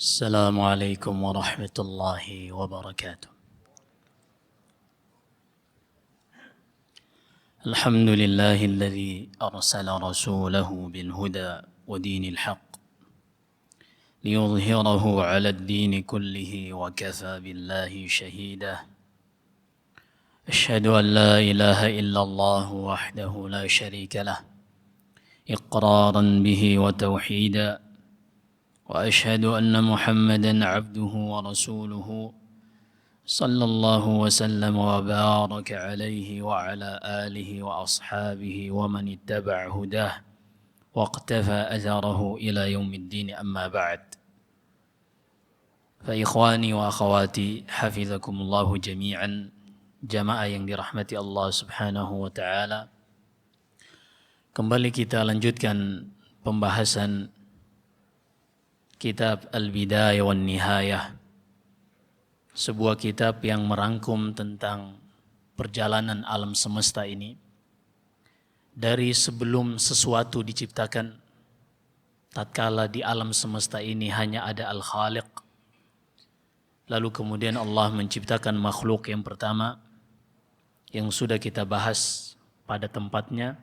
السلام عليكم ورحمة الله وبركاته. الحمد لله الذي أرسل رسوله بالهدى ودين الحق ليظهره على الدين كله وكفى بالله شهيدا. أشهد أن لا إله إلا الله وحده لا شريك له إقرارا به وتوحيدا، وأشهد أن محمدا عبده ورسوله صلى الله وسلم وبارك عليه وعلى آله وأصحابه ومن اتبع هداه واقتفى أثره إلى يوم الدين. أما بعد، فإخواني وأخواتي حفظكم الله جميعا، jamaah yang dirahmati Allah Subhanahu wa taala. Kembali kita lanjutkan pembahasan kitab Al-Bidayah wan Nihayah, sebuah kitab yang merangkum tentang perjalanan alam semesta ini dari sebelum sesuatu diciptakan, tatkala di alam semesta ini hanya ada Al-Khaliq, lalu kemudian Allah menciptakan makhluk yang pertama yang sudah kita bahas pada tempatnya,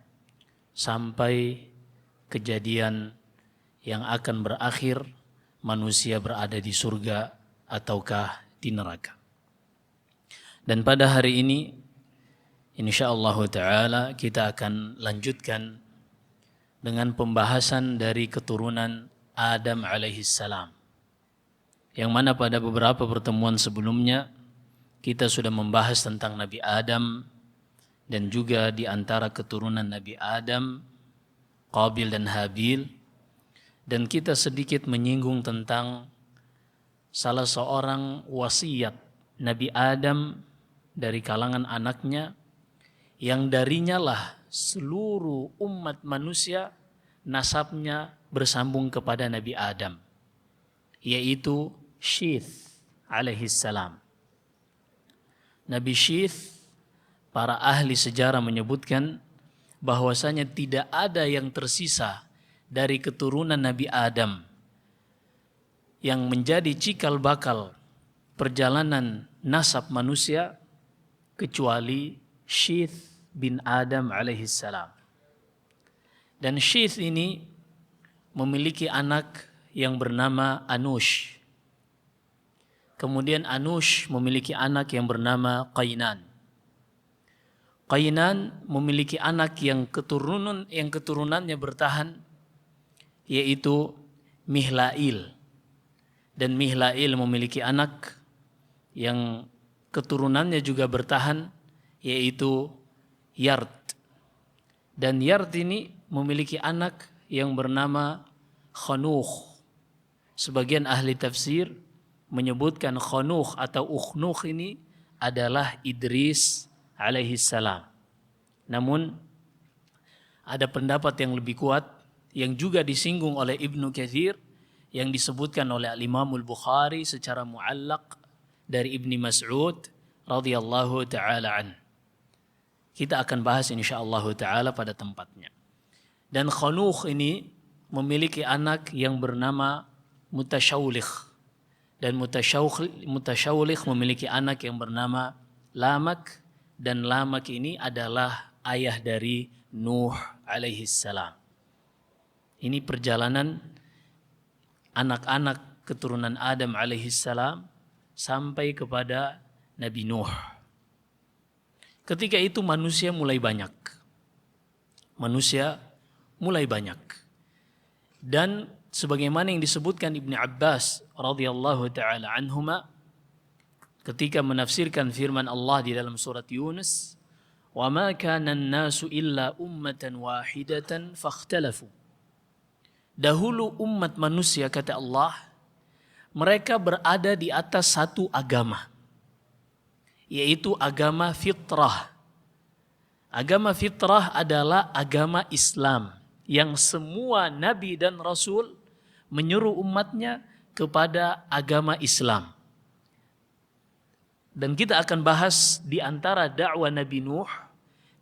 sampai kejadian yang akan berakhir manusia berada di surga ataukah di neraka. Dan pada hari ini insyaallah ta'ala kita akan lanjutkan dengan pembahasan dari keturunan Adam alaihissalam, yang mana pada beberapa pertemuan sebelumnya kita sudah membahas tentang Nabi Adam dan juga di antara keturunan Nabi Adam, Qabil dan Habil. Dan kita sedikit menyinggung tentang salah seorang wasiat Nabi Adam dari kalangan anaknya, yang darinya lah seluruh umat manusia nasabnya bersambung kepada Nabi Adam, yaitu Syith alaihissalam. Nabi Syith, para ahli sejarah menyebutkan bahwasanya tidak ada yang tersisa dari keturunan Nabi Adam yang menjadi cikal bakal perjalanan nasab manusia kecuali Syith bin Adam alaihissalam. Dan Syith ini memiliki anak yang bernama Anush. Kemudian Anush memiliki anak yang bernama Qainan. Qainan memiliki anak yang keturunannya bertahan, yaitu Mihlail. Dan Mihlail memiliki anak yang keturunannya juga bertahan, yaitu Yard. Dan Yard ini memiliki anak yang bernama Khanukh. Sebagian ahli tafsir menyebutkan Khanukh atau Ukhnukh ini adalah Idris alaihissalam. Namun ada pendapat yang lebih kuat yang juga disinggung oleh Ibnu Katsir, yang disebutkan oleh Imam Al-Bukhari secara muallaq dari Ibni Mas'ud radhiyallahu taala an. Kita akan bahas insyaallah taala pada tempatnya. Dan Khanukh ini memiliki anak yang bernama Mutashawlikh, dan Mutashawlikh memiliki anak yang bernama Lamak, dan Lamak ini adalah ayah dari Nuh alaihissalam. Ini perjalanan anak-anak keturunan Adam alaihissalam sampai kepada Nabi Nuh. Ketika itu manusia mulai banyak. Dan sebagaimana yang disebutkan Ibnu Abbas radhiyallahu taala anhuma ketika menafsirkan firman Allah di dalam surat Yunus, "Wa ma kana an-nasu illa ummatan wahidatan fakhtalafu." Dahulu umat manusia, kata Allah, mereka berada di atas satu agama, yaitu agama fitrah. Agama fitrah adalah agama Islam yang semua nabi dan rasul menyuruh umatnya kepada agama Islam. Dan kita akan bahas di antara dakwah Nabi Nuh,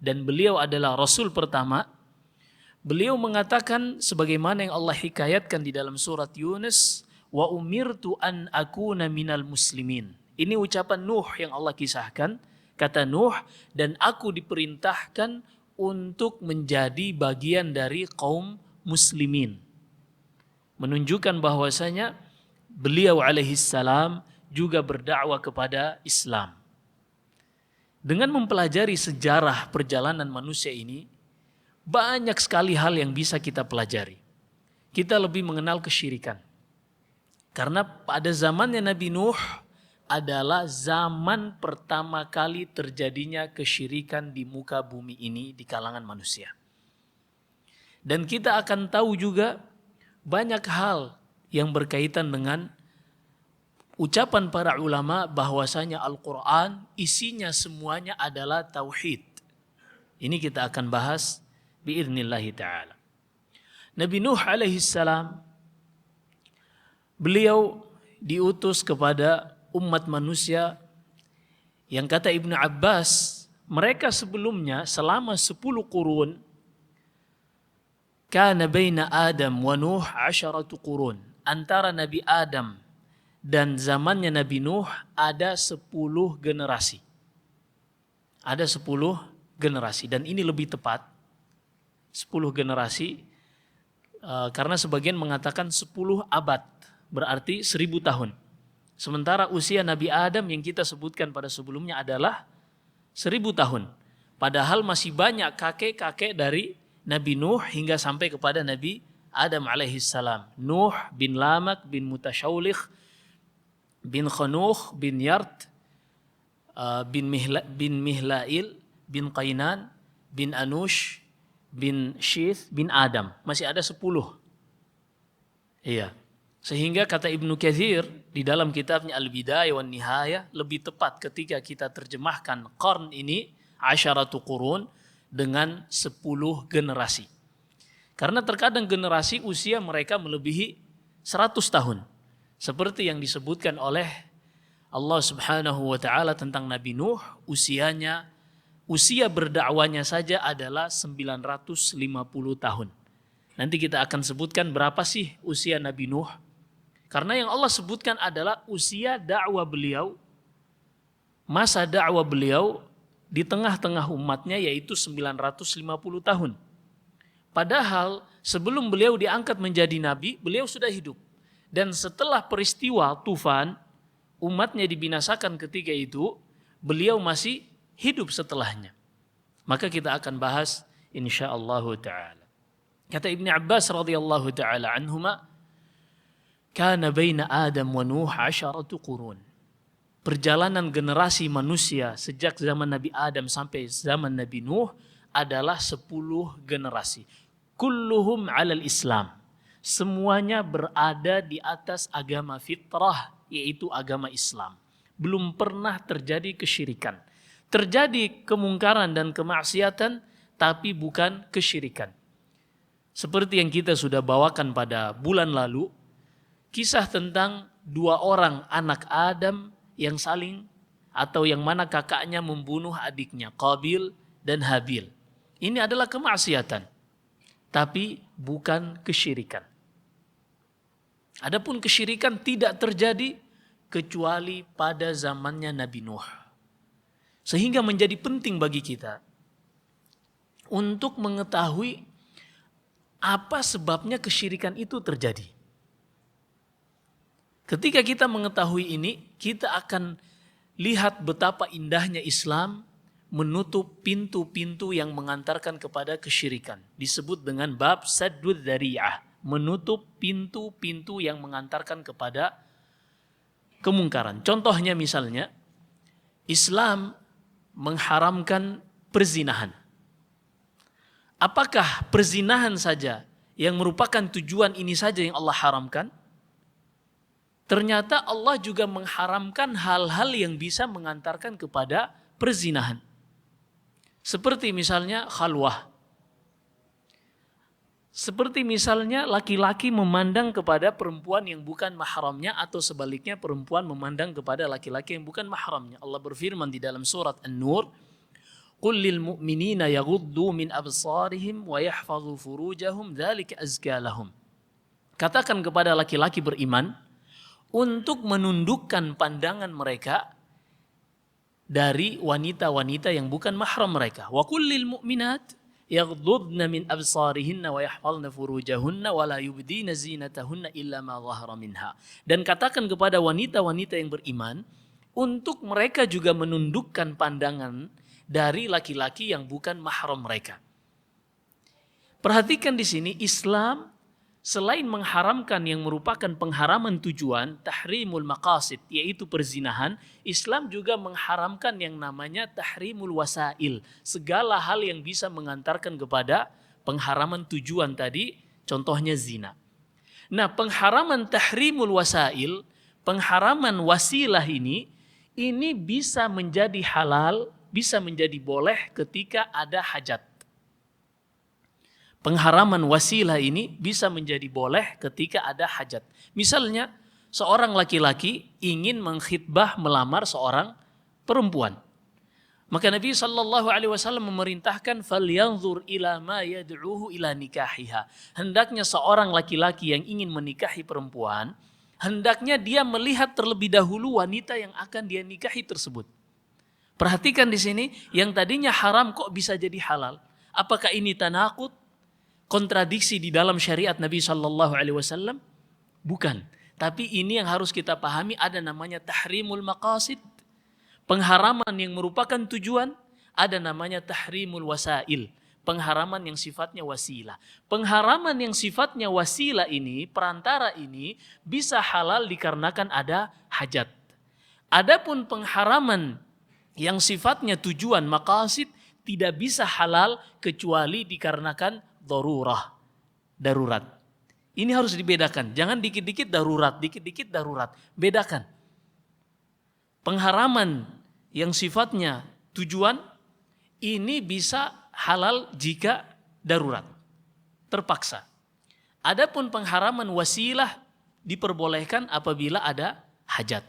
dan beliau adalah rasul pertama. Beliau mengatakan sebagaimana yang Allah hikayatkan di dalam surat Yunus, wa umirtu an akuna minal muslimin. Ini ucapan Nuh yang Allah kisahkan. Kata Nuh, dan aku diperintahkan untuk menjadi bagian dari kaum muslimin. Menunjukkan bahwasanya beliau alaihissalam juga berdakwah kepada Islam. Dengan mempelajari sejarah perjalanan manusia ini, banyak sekali hal yang bisa kita pelajari. Kita lebih mengenal kesyirikan. Karena pada zamannya Nabi Nuh adalah zaman pertama kali terjadinya kesyirikan di muka bumi ini di kalangan manusia. Dan kita akan tahu juga banyak hal yang berkaitan dengan ucapan para ulama bahwasanya Al-Quran isinya semuanya adalah tauhid. Ini kita akan bahas biidznillah ta'ala. Nabi Nuh alaihissalam, beliau diutus kepada umat manusia yang kata Ibnu Abbas, mereka sebelumnya selama 10 qurun, kana baina Adam wa Nuh 10 qurun. Antara Nabi Adam dan zamannya Nabi Nuh ada 10 generasi. Ada 10 generasi dan ini lebih tepat 10 generasi karena sebagian mengatakan 10 abad, berarti 1000 tahun. Sementara usia Nabi Adam yang kita sebutkan pada sebelumnya adalah 1000 tahun. Padahal masih banyak kakek-kakek dari Nabi Nuh hingga sampai kepada Nabi Adam alaihissalam. Nuh bin Lamak bin Mutasyaulikh bin Khanuh bin Yart bin Mihlail bin Qainan bin Anush bin Syith bin Adam. Masih ada 10. Iya. Sehingga kata Ibnu Katsir di dalam kitabnya Al-Bidayah wan Nihayah, lebih tepat ketika kita terjemahkan qarn ini 10 qurun dengan 10 generasi. Karena terkadang generasi usia mereka melebihi 100 tahun. Seperti yang disebutkan oleh Allah Subhanahu wa taala tentang Nabi Nuh, usia berdakwanya saja adalah 950 tahun. Nanti kita akan sebutkan berapa sih usia Nabi Nuh. Karena yang Allah sebutkan adalah usia dakwah beliau, masa dakwah beliau di tengah-tengah umatnya yaitu 950 tahun. Padahal sebelum beliau diangkat menjadi nabi, beliau sudah hidup. Dan setelah peristiwa tufan, umatnya dibinasakan ketika itu, beliau masih hidup setelahnya. Maka kita akan bahas insyaallah ta'ala. Kata Ibnu Abbas radhiyallahu ta'ala anhuma, kana baina Adam wa Nuh 10 qurun. Perjalanan generasi manusia sejak zaman Nabi Adam sampai zaman Nabi Nuh adalah 10 generasi. Kulluhum 'alal Islam. Semuanya berada di atas agama fitrah, yaitu agama Islam. Belum pernah terjadi kesyirikan. Terjadi kemungkaran dan kemaksiatan, tapi bukan kesyirikan. Seperti yang kita sudah bawakan pada bulan lalu, kisah tentang 2 orang anak Adam yang saling atau yang mana kakaknya membunuh adiknya, Qabil dan Habil. Ini adalah kemaksiatan, tapi bukan kesyirikan. Adapun kesyirikan tidak terjadi kecuali pada zamannya Nabi Nuh. Sehingga menjadi penting bagi kita untuk mengetahui apa sebabnya kesyirikan itu terjadi. Ketika kita mengetahui ini, kita akan lihat betapa indahnya Islam menutup pintu-pintu yang mengantarkan kepada kesyirikan. Disebut dengan bab saddud dzari'ah, menutup pintu-pintu yang mengantarkan kepada kemungkaran. Contohnya misalnya, Islam mengharamkan perzinahan. Apakah perzinahan saja yang merupakan tujuan ini saja yang Allah haramkan? Ternyata Allah juga mengharamkan hal-hal yang bisa mengantarkan kepada perzinahan. Seperti misalnya khalwah. Seperti misalnya laki-laki memandang kepada perempuan yang bukan mahramnya atau sebaliknya perempuan memandang kepada laki-laki yang bukan mahramnya. Allah berfirman di dalam surat An-Nur, "Qul lil mu'minina yaghuddu min absarihim wa yahfazu furujahum dzalika azka lahum." Katakan kepada laki-laki beriman untuk menundukkan pandangan mereka dari wanita-wanita yang bukan mahram mereka. Wa kullil mu'minat yaghdudna min absarihinna wa yahfazna furujahunna wa la yubdina zinatahunna illa ma dhahara minha. Dan katakan kepada wanita-wanita yang beriman untuk mereka juga menundukkan pandangan dari laki-laki yang bukan mahram mereka. Perhatikan di sini, Islam selain mengharamkan yang merupakan pengharaman tujuan, tahrimul maqasid, yaitu perzinahan, Islam juga mengharamkan yang namanya tahrimul wasail, segala hal yang bisa mengantarkan kepada pengharaman tujuan tadi, contohnya zina. Nah, pengharaman tahrimul wasail, pengharaman wasilah ini bisa menjadi halal, bisa menjadi boleh ketika ada hajat. Pengharaman wasilah ini bisa menjadi boleh ketika ada hajat. Misalnya, seorang laki-laki ingin mengkhitbah melamar seorang perempuan. Maka Nabi SAW memerintahkan falyanzur ila ma yad'uhu ila nikahiha. Hendaknya seorang laki-laki yang ingin menikahi perempuan, hendaknya dia melihat terlebih dahulu wanita yang akan dia nikahi tersebut. Perhatikan di sini, yang tadinya haram kok bisa jadi halal. Apakah ini tanaqud? Kontradiksi di dalam syariat Nabi SAW? Bukan. Tapi ini yang harus kita pahami, ada namanya tahrimul maqasid, pengharaman yang merupakan tujuan, ada namanya tahrimul wasail, pengharaman yang sifatnya wasilah. Pengharaman yang sifatnya wasilah ini, perantara ini, bisa halal dikarenakan ada hajat. Adapun pengharaman yang sifatnya tujuan maqasid tidak bisa halal kecuali dikarenakan darurat. Ini harus dibedakan. Jangan dikit-dikit darurat, dikit-dikit darurat. Bedakan. Pengharaman yang sifatnya tujuan ini bisa halal jika darurat, terpaksa. Adapun pengharaman wasilah diperbolehkan apabila ada hajat.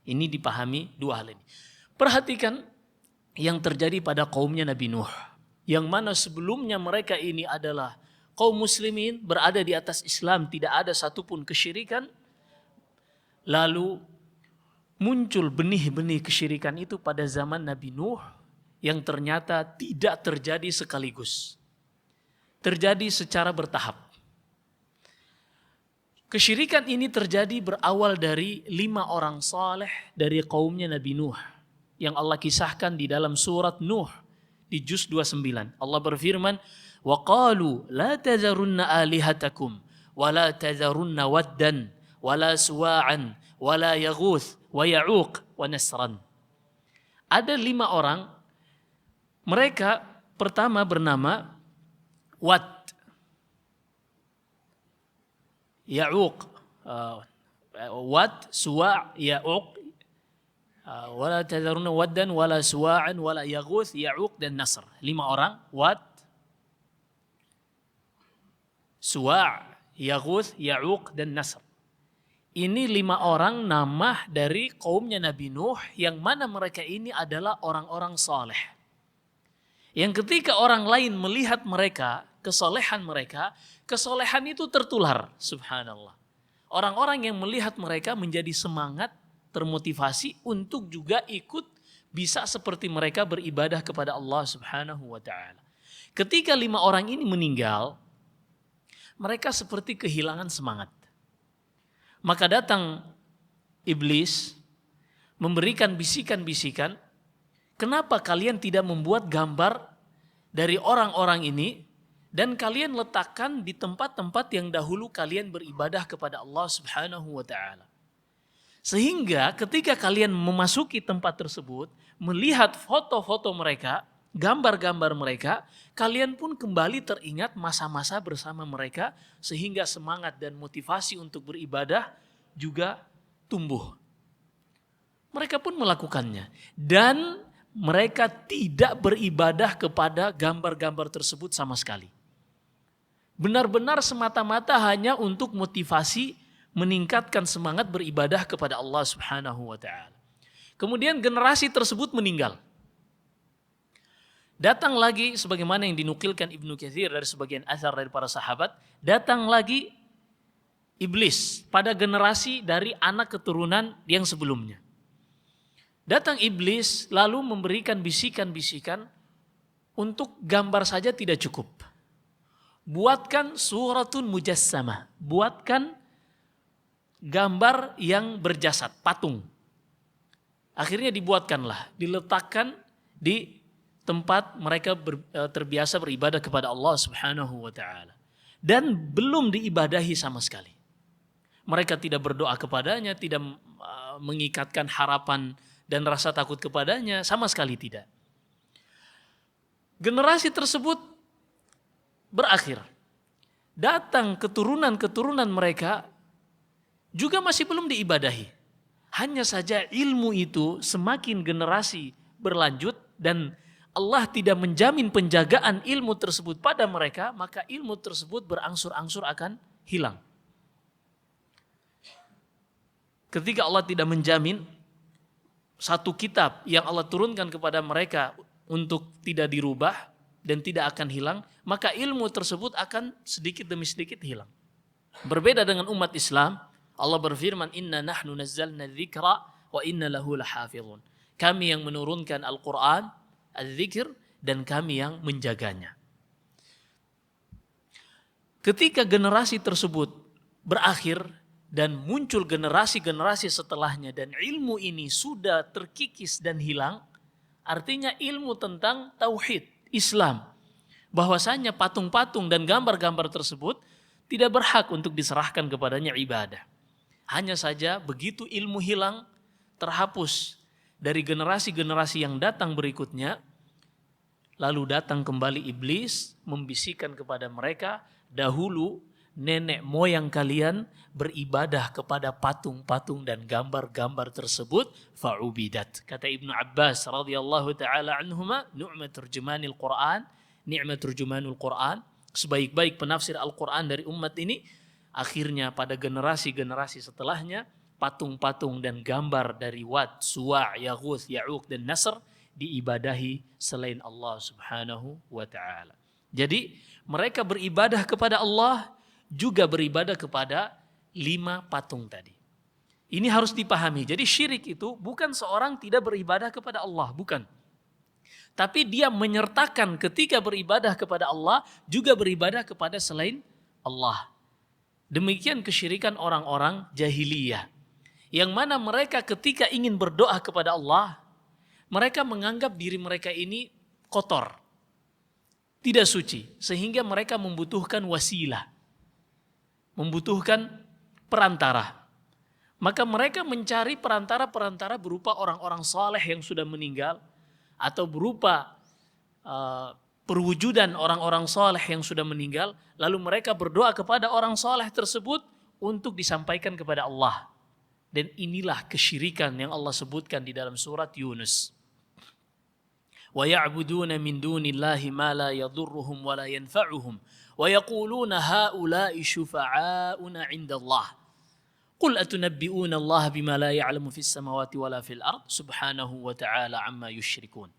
Ini dipahami dua hal ini. Perhatikan yang terjadi pada kaumnya Nabi Nuh, yang mana sebelumnya mereka ini adalah kaum muslimin, berada di atas Islam, tidak ada satupun kesyirikan. Lalu muncul benih-benih kesyirikan itu pada zaman Nabi Nuh yang ternyata tidak terjadi sekaligus. Terjadi secara bertahap. Kesyirikan ini terjadi berawal dari 5 orang saleh dari kaumnya Nabi Nuh yang Allah kisahkan di dalam surat Nuh di juz 29. Allah berfirman, "Wa qalu la tazarunna alihatakum wa la tazarunna waddan wa la suwa'an wa la yaghuth wa ya'uq wa nasran." Ada 5 orang, mereka pertama bernama Wad, Ya'uq, Wad, Suwa', Ya'uq, wala tadharunna waddan wala suwa'an wala yaghuth, ya'uq dan nasr. 5 orang, Wad, Suwa', Yaghuth, Ya'uq dan Nasr. Ini 5 orang nama dari kaumnya Nabi Nuh yang mana mereka ini adalah orang-orang saleh. Yang ketika orang lain melihat mereka, kesolehan itu tertular, subhanallah. Orang-orang yang melihat mereka menjadi semangat, termotivasi untuk juga ikut bisa seperti mereka beribadah kepada Allah Subhanahu wa taala. Ketika 5 orang ini meninggal, mereka seperti kehilangan semangat. Maka datang iblis memberikan bisikan-bisikan, "Kenapa kalian tidak membuat gambar dari orang-orang ini dan kalian letakkan di tempat-tempat yang dahulu kalian beribadah kepada Allah Subhanahu wa taala? Sehingga ketika kalian memasuki tempat tersebut, melihat foto-foto mereka, gambar-gambar mereka, kalian pun kembali teringat masa-masa bersama mereka, sehingga semangat dan motivasi untuk beribadah juga tumbuh." Mereka pun melakukannya. Dan mereka tidak beribadah kepada gambar-gambar tersebut sama sekali. Benar-benar semata-mata hanya untuk motivasi, meningkatkan semangat beribadah kepada Allah Subhanahu wa taala. Kemudian generasi tersebut meninggal. Datang lagi sebagaimana yang dinukilkan Ibnu Katsir dari sebagian athar dari para sahabat, datang lagi iblis pada generasi dari anak keturunan yang sebelumnya. Datang iblis lalu memberikan bisikan-bisikan untuk gambar saja tidak cukup. Buatkan suratun mujassamah, buatkan gambar yang berjasad, patung. Akhirnya dibuatkanlah, diletakkan di tempat mereka terbiasa beribadah kepada Allah Subhanahu wa taala. Dan belum diibadahi sama sekali. Mereka tidak berdoa kepadanya, tidak mengikatkan harapan dan rasa takut kepadanya, sama sekali tidak. Generasi tersebut berakhir. Datang keturunan-keturunan mereka juga masih belum diibadahi. Hanya saja ilmu itu semakin generasi berlanjut dan Allah tidak menjamin penjagaan ilmu tersebut pada mereka, maka ilmu tersebut berangsur-angsur akan hilang. Ketika Allah tidak menjamin satu kitab yang Allah turunkan kepada mereka untuk tidak dirubah dan tidak akan hilang, maka ilmu tersebut akan sedikit demi sedikit hilang. Berbeda dengan umat Islam, Allah berfirman, "Inna nahnu nazzalna dzikra wa inna lahu lahafizun." Kami yang menurunkan Al-Qur'an, az-zikr, dan kami yang menjaganya. Ketika generasi tersebut berakhir dan muncul generasi-generasi setelahnya dan ilmu ini sudah terkikis dan hilang, artinya ilmu tentang tauhid Islam, bahwasanya patung-patung dan gambar-gambar tersebut tidak berhak untuk diserahkan kepadanya ibadah. Hanya saja begitu ilmu hilang, terhapus dari generasi-generasi yang datang berikutnya, lalu datang kembali iblis membisikkan kepada mereka, dahulu nenek moyang kalian beribadah kepada patung-patung dan gambar-gambar tersebut, fa'ubidat. Kata Ibnu Abbas radhiyallahu taala anhuma, ni'mat turjumanil Quran, ni'mat turjumanul Quran, sebaik-baik penafsir Al-Quran dari umat ini. Akhirnya pada generasi-generasi setelahnya, patung-patung dan gambar dari Wat, Suwa', Yaghuth, Ya'uq dan Nasr diibadahi selain Allah Subhanahu wa taala. Jadi mereka beribadah kepada Allah, juga beribadah kepada 5 patung tadi. Ini harus dipahami. Jadi syirik itu bukan seorang tidak beribadah kepada Allah, bukan. Tapi dia menyertakan ketika beribadah kepada Allah juga beribadah kepada selain Allah. Demikian kesyirikan orang-orang jahiliyah, yang mana mereka ketika ingin berdoa kepada Allah, mereka menganggap diri mereka ini kotor, tidak suci, sehingga mereka membutuhkan wasilah, membutuhkan perantara. Maka mereka mencari perantara-perantara berupa orang-orang saleh yang sudah meninggal, atau berupa perwujudan orang-orang saleh yang sudah meninggal, lalu mereka berdoa kepada orang saleh tersebut untuk disampaikan kepada Allah. Dan inilah kesyirikan yang Allah sebutkan di dalam surat Yunus. Wa ya'buduna min dunillahi ma la yadhurruhum wa la yanfa'uhum wa yaquluna haula'i syufa'auna 'indallah. Qul atunabbi'una Allah bima la ya'lamu fis samawati wa la fil ard subhanahu wa ta'ala amma yusyrikun.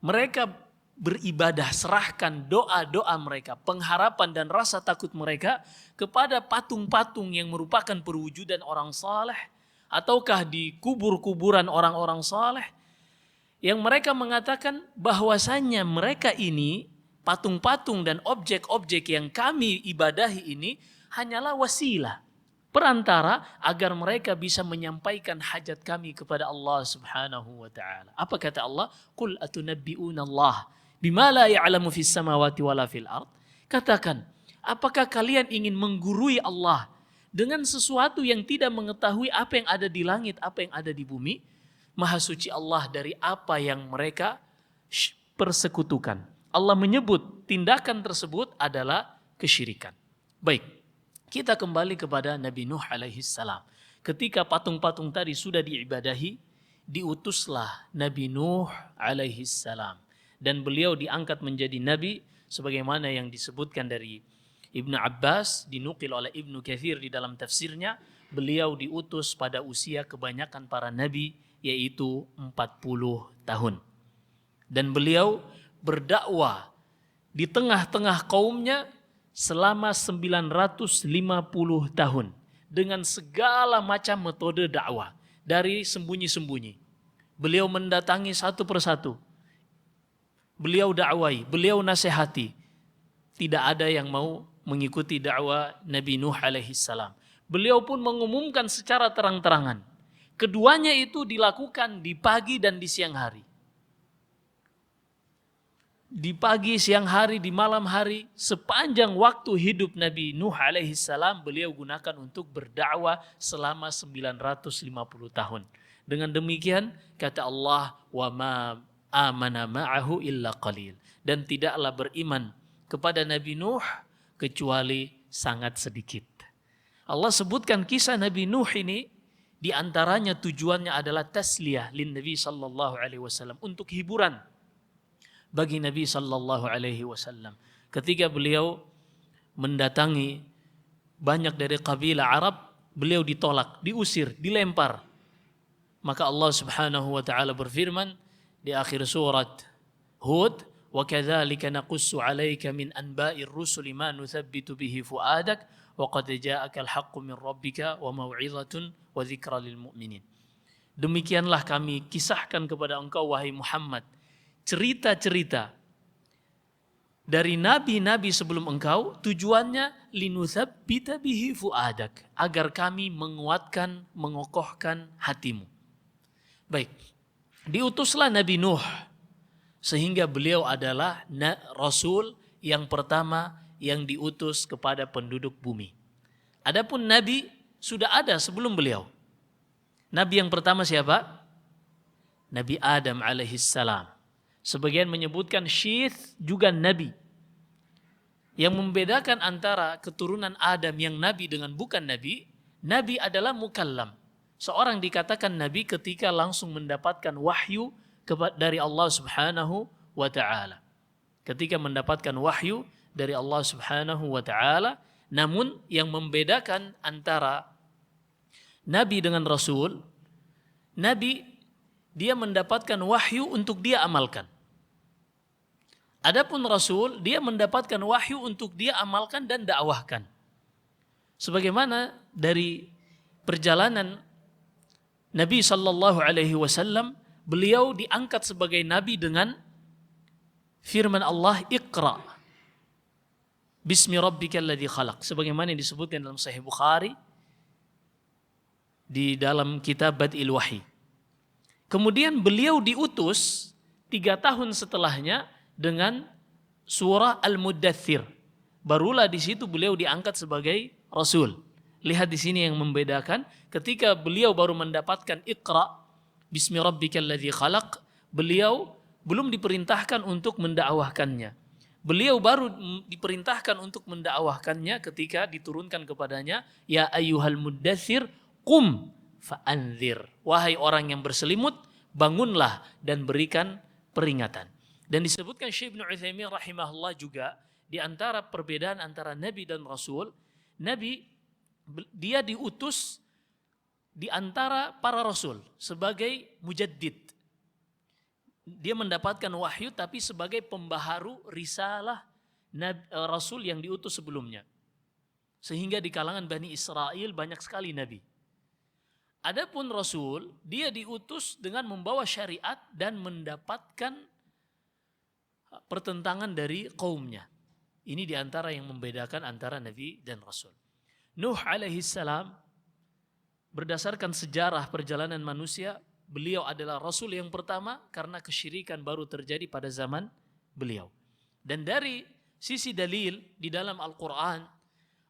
Mereka beribadah, serahkan doa-doa mereka, pengharapan dan rasa takut mereka kepada patung-patung yang merupakan perwujudan orang saleh, ataukah di kubur-kuburan orang-orang saleh, yang mereka mengatakan bahwasannya mereka ini, patung-patung dan objek-objek yang kami ibadahi ini hanyalah wasilah, perantara agar mereka bisa menyampaikan hajat kami kepada Allah Subhanahu wa taala. Apa kata Allah? Qul atunabbi'una Allah bima la ya'lamu fis samawati wala fil ard. Katakan, apakah kalian ingin menggurui Allah dengan sesuatu yang tidak mengetahui apa yang ada di langit, apa yang ada di bumi? Maha suci Allah dari apa yang mereka persekutukan. Allah menyebut tindakan tersebut adalah kesyirikan. Baik, kita kembali kepada Nabi Nuh alaihi salam. Ketika patung-patung tadi sudah diibadahi, diutuslah Nabi Nuh alaihi salam. Dan beliau diangkat menjadi nabi sebagaimana yang disebutkan dari Ibnu Abbas, dinukil oleh Ibnu Katsir di dalam tafsirnya. Beliau diutus pada usia kebanyakan para nabi, yaitu 40 tahun. Dan beliau berdakwah di tengah-tengah kaumnya selama 950 tahun dengan segala macam metode dakwah dari sembunyi-sembunyi. Beliau mendatangi satu persatu. Beliau dakwai, beliau nasihati. Tidak ada yang mau mengikuti dakwah Nabi Nuh alaihi salam. Beliau pun mengumumkan secara terang-terangan. Keduanya itu dilakukan di pagi dan di siang hari. Di pagi, siang hari, di malam hari, sepanjang waktu hidup Nabi Nuh alaihi salam, beliau gunakan untuk berdakwah selama 950 tahun. Dengan demikian, kata Allah, wa ma amana ma'ahu illa qalil. Dan tidaklah beriman kepada Nabi Nuh kecuali sangat sedikit. Allah sebutkan kisah Nabi Nuh ini, di antaranya tujuannya adalah tasliyah lin Nabi sallallahu alaihi wasallam, untuk hiburan bagi Nabi sallallahu alaihi wasallam. Ketika beliau mendatangi banyak dari kabilah Arab, beliau ditolak, diusir, dilempar. Maka Allah Subhanahu wa taala berfirman di akhir surat Hud, "Wa kadzalika naqussu 'alaika min anba'ir rusuli ma nuthabbitu bihi fu'adak wa qad ja'akal haqqu min rabbika wa mau'izatun wa dzikra lil mu'minin." Demikianlah kami kisahkan kepada engkau wahai Muhammad cerita-cerita dari nabi-nabi sebelum engkau, tujuannya linutsabbita bihi fuadak, agar kami menguatkan, mengokohkan hatimu. Baik, diutuslah Nabi Nuh sehingga beliau adalah rasul yang pertama yang diutus kepada penduduk bumi. Adapun nabi sudah ada sebelum beliau. Nabi yang pertama siapa? Nabi Adam alaihissalam. Sebagian menyebutkan Syith juga nabi. Yang membedakan antara keturunan Adam yang nabi dengan bukan nabi, nabi adalah mukallam. Seorang dikatakan nabi ketika langsung mendapatkan wahyu dari Allah Subhanahu wa taala. Ketika mendapatkan wahyu dari Allah Subhanahu wa taala, namun yang membedakan antara nabi dengan rasul, nabi dia mendapatkan wahyu untuk dia amalkan. Adapun rasul, dia mendapatkan wahyu untuk dia amalkan dan dakwahkan. Sebagaimana dari perjalanan Nabi sallallahu alaihi wasallam, beliau diangkat sebagai nabi dengan firman Allah, "Iqra bismi rabbikal ladzi khalaq." Sebagaimana yang disebutkan dalam Sahih Bukhari di dalam kitab Bad'il Wahyi. Kemudian beliau diutus 3 tahun setelahnya dengan surah Al-Muddathir. Barulah di situ beliau diangkat sebagai rasul. Lihat di sini yang membedakan, ketika beliau baru mendapatkan Iqra bismi rabbikal ladzi khalaq, beliau belum diperintahkan untuk mendakwahkannya. Beliau baru diperintahkan untuk mendakwahkannya ketika diturunkan kepadanya, "Ya ayyuhal muddathir qum fa'anzir." Wahai orang yang berselimut, bangunlah dan berikan peringatan. Dan disebutkan Syekh Ibnu Utsaimin rahimahullah juga, di antara perbedaan antara nabi dan rasul, nabi dia diutus di antara para rasul sebagai mujaddid. Dia mendapatkan wahyu tapi sebagai pembaharu risalah rasul yang diutus sebelumnya. Sehingga di kalangan Bani Israel banyak sekali nabi. Adapun rasul, dia diutus dengan membawa syariat dan mendapatkan pertentangan dari kaumnya. Ini di antara yang membedakan antara nabi dan rasul. Nuh alaihi salam, berdasarkan sejarah perjalanan manusia, beliau adalah rasul yang pertama karena kesyirikan baru terjadi pada zaman beliau. Dan dari sisi dalil di dalam Al-Quran,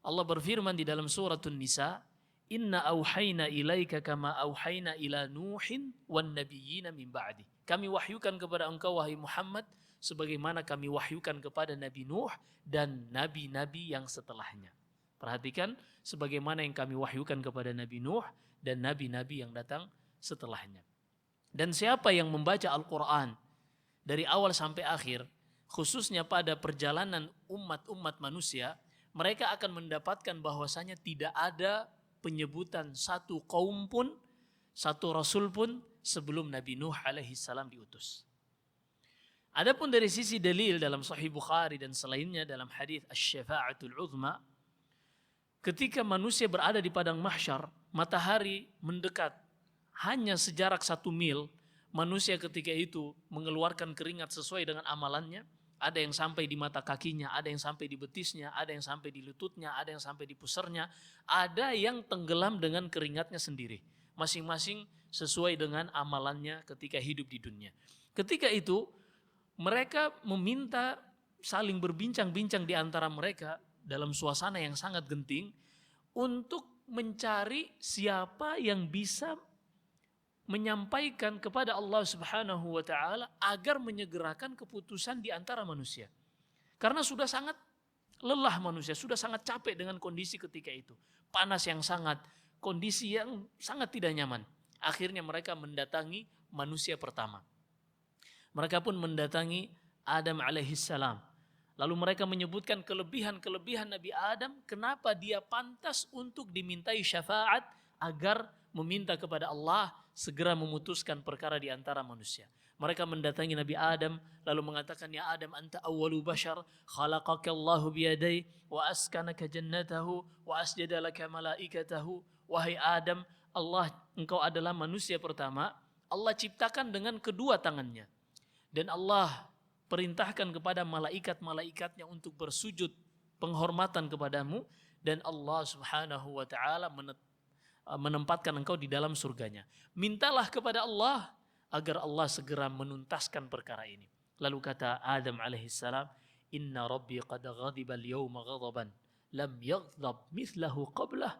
Allah berfirman di dalam surat An-Nisa, "Inna auhayna ilaika kama auhayna ila Nuhin wan nabiyyina min ba'di." Kami wahyukan kepada engkau wahai Muhammad sebagaimana kami wahyukan kepada Nabi Nuh dan nabi-nabi yang setelahnya. Perhatikan, sebagaimana yang kami wahyukan kepada Nabi Nuh dan nabi-nabi yang datang setelahnya. Dan siapa yang membaca Al-Quran dari awal sampai akhir, khususnya pada perjalanan umat-umat manusia, mereka akan mendapatkan bahwasanya tidak ada penyebutan satu kaum pun, satu rasul pun sebelum Nabi Nuh alaihi salam diutus. Adapun dari sisi dalil dalam Sahih Bukhari dan selainnya dalam hadis Asy-Syafa'atul Uzma, ketika manusia berada di padang mahsyar, matahari mendekat hanya sejarak 1 mil, manusia ketika itu mengeluarkan keringat sesuai dengan amalannya. Ada yang sampai di mata kakinya, ada yang sampai di betisnya, ada yang sampai di lututnya, ada yang sampai di pusarnya, ada yang tenggelam dengan keringatnya sendiri. Masing-masing sesuai dengan amalannya ketika hidup di dunia. Ketika itu mereka meminta saling berbincang-bincang di antara mereka dalam suasana yang sangat genting untuk mencari siapa yang bisa menyampaikan kepada Allah Subhanahu wa taala agar menyegerakan keputusan di antara manusia. Karena sudah sangat lelah manusia, sudah sangat capek dengan kondisi ketika itu. Panas yang sangat, kondisi yang sangat tidak nyaman. Akhirnya mereka mendatangi manusia pertama. Mereka pun mendatangi Adam alaihissalam. Lalu mereka menyebutkan kelebihan-kelebihan Nabi Adam, kenapa dia pantas untuk dimintai syafaat agar meminta kepada Allah segera memutuskan perkara di antara manusia. Mereka mendatangi Nabi Adam lalu mengatakan, ya Adam, anta awwalu bashar khalaqaka Allahu biyadai wa askanaka jannatahu wa asjada laka malaikatahu. Wahai Adam, engkau adalah manusia pertama Allah ciptakan dengan kedua tangannya, dan Allah perintahkan kepada malaikat-malaikatnya untuk bersujud penghormatan kepadamu, dan Allah Subhanahu wa taala menempatkan engkau di dalam surganya. Mintalah kepada Allah agar Allah segera menuntaskan perkara ini. Lalu kata Adam alaihissalam, inna rabbi qad ghadiba al-yawma ghadaban lam yaghdab mithlahu qablah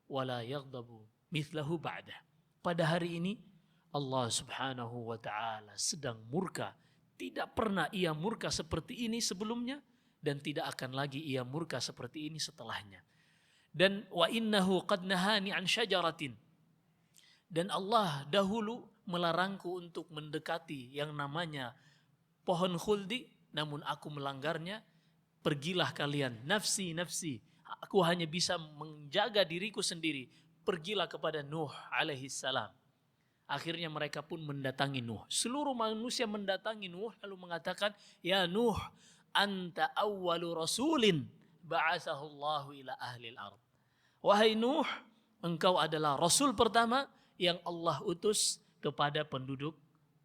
wa la yaghdabu mithlahu ba'dah. Pada hari ini Allah Subhanahu wa taala sedang murka. Tidak pernah ia murka seperti ini sebelumnya dan tidak akan lagi ia murka seperti ini setelahnya. Dan wa innahu qad nahani an syajaratin, dan Allah dahulu melarangku untuk mendekati yang namanya pohon khuldi, namun aku melanggarnya. Pergilah kalian, nafsi nafsi, aku hanya bisa menjaga diriku sendiri. Pergilah kepada Nuh alaihissalam. Akhirnya mereka pun mendatangi Nuh. Seluruh manusia mendatangi Nuh lalu mengatakan, ya Nuh, anta awwalu rasulin ba'athahu Allahu ila ahli al-ard. Wahai Nuh, engkau adalah rasul pertama yang Allah utus kepada penduduk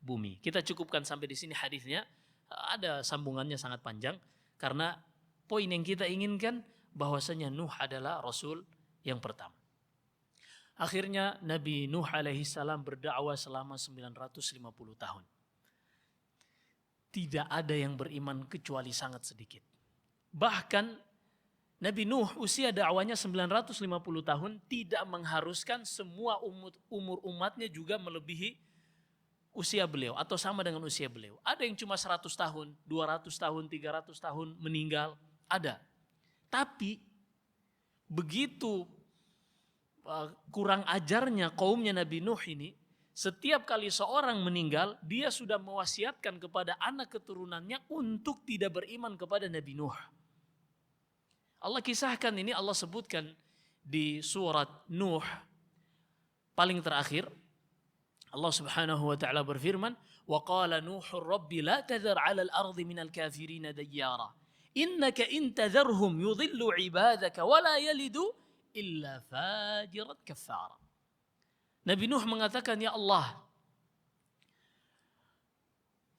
bumi. Kita cukupkan sampai di sini hadisnya. Ada sambungannya sangat panjang karena poin yang kita inginkan bahwasanya Nuh adalah rasul yang pertama. Akhirnya Nabi Nuh alaihissalam berdakwah selama 950 tahun. Tidak ada yang beriman kecuali sangat sedikit. Bahkan Nabi Nuh usia dakwanya 950 tahun tidak mengharuskan semua umur umatnya juga melebihi usia beliau atau sama dengan usia beliau. Ada yang cuma 100 tahun, 200 tahun, 300 tahun meninggal, ada. Tapi begitu kurang ajarnya kaumnya Nabi Nuh ini, setiap kali seorang meninggal, dia sudah mewasiatkan kepada anak keturunannya untuk tidak beriman kepada Nabi Nuh. Allah kisahkan ini, Allah sebutkan di surat Nuh paling terakhir. Allah Subhanahu wa taala berfirman, "Wa qala Nuhur rabbi la tadhar 'alal ardi minal kafirin dayyara. Innaka in tadharhum yudhillu 'ibadaka wa la yalidu illa fajiran kaffara." Nabi Nuh mengatakan, ya Allah,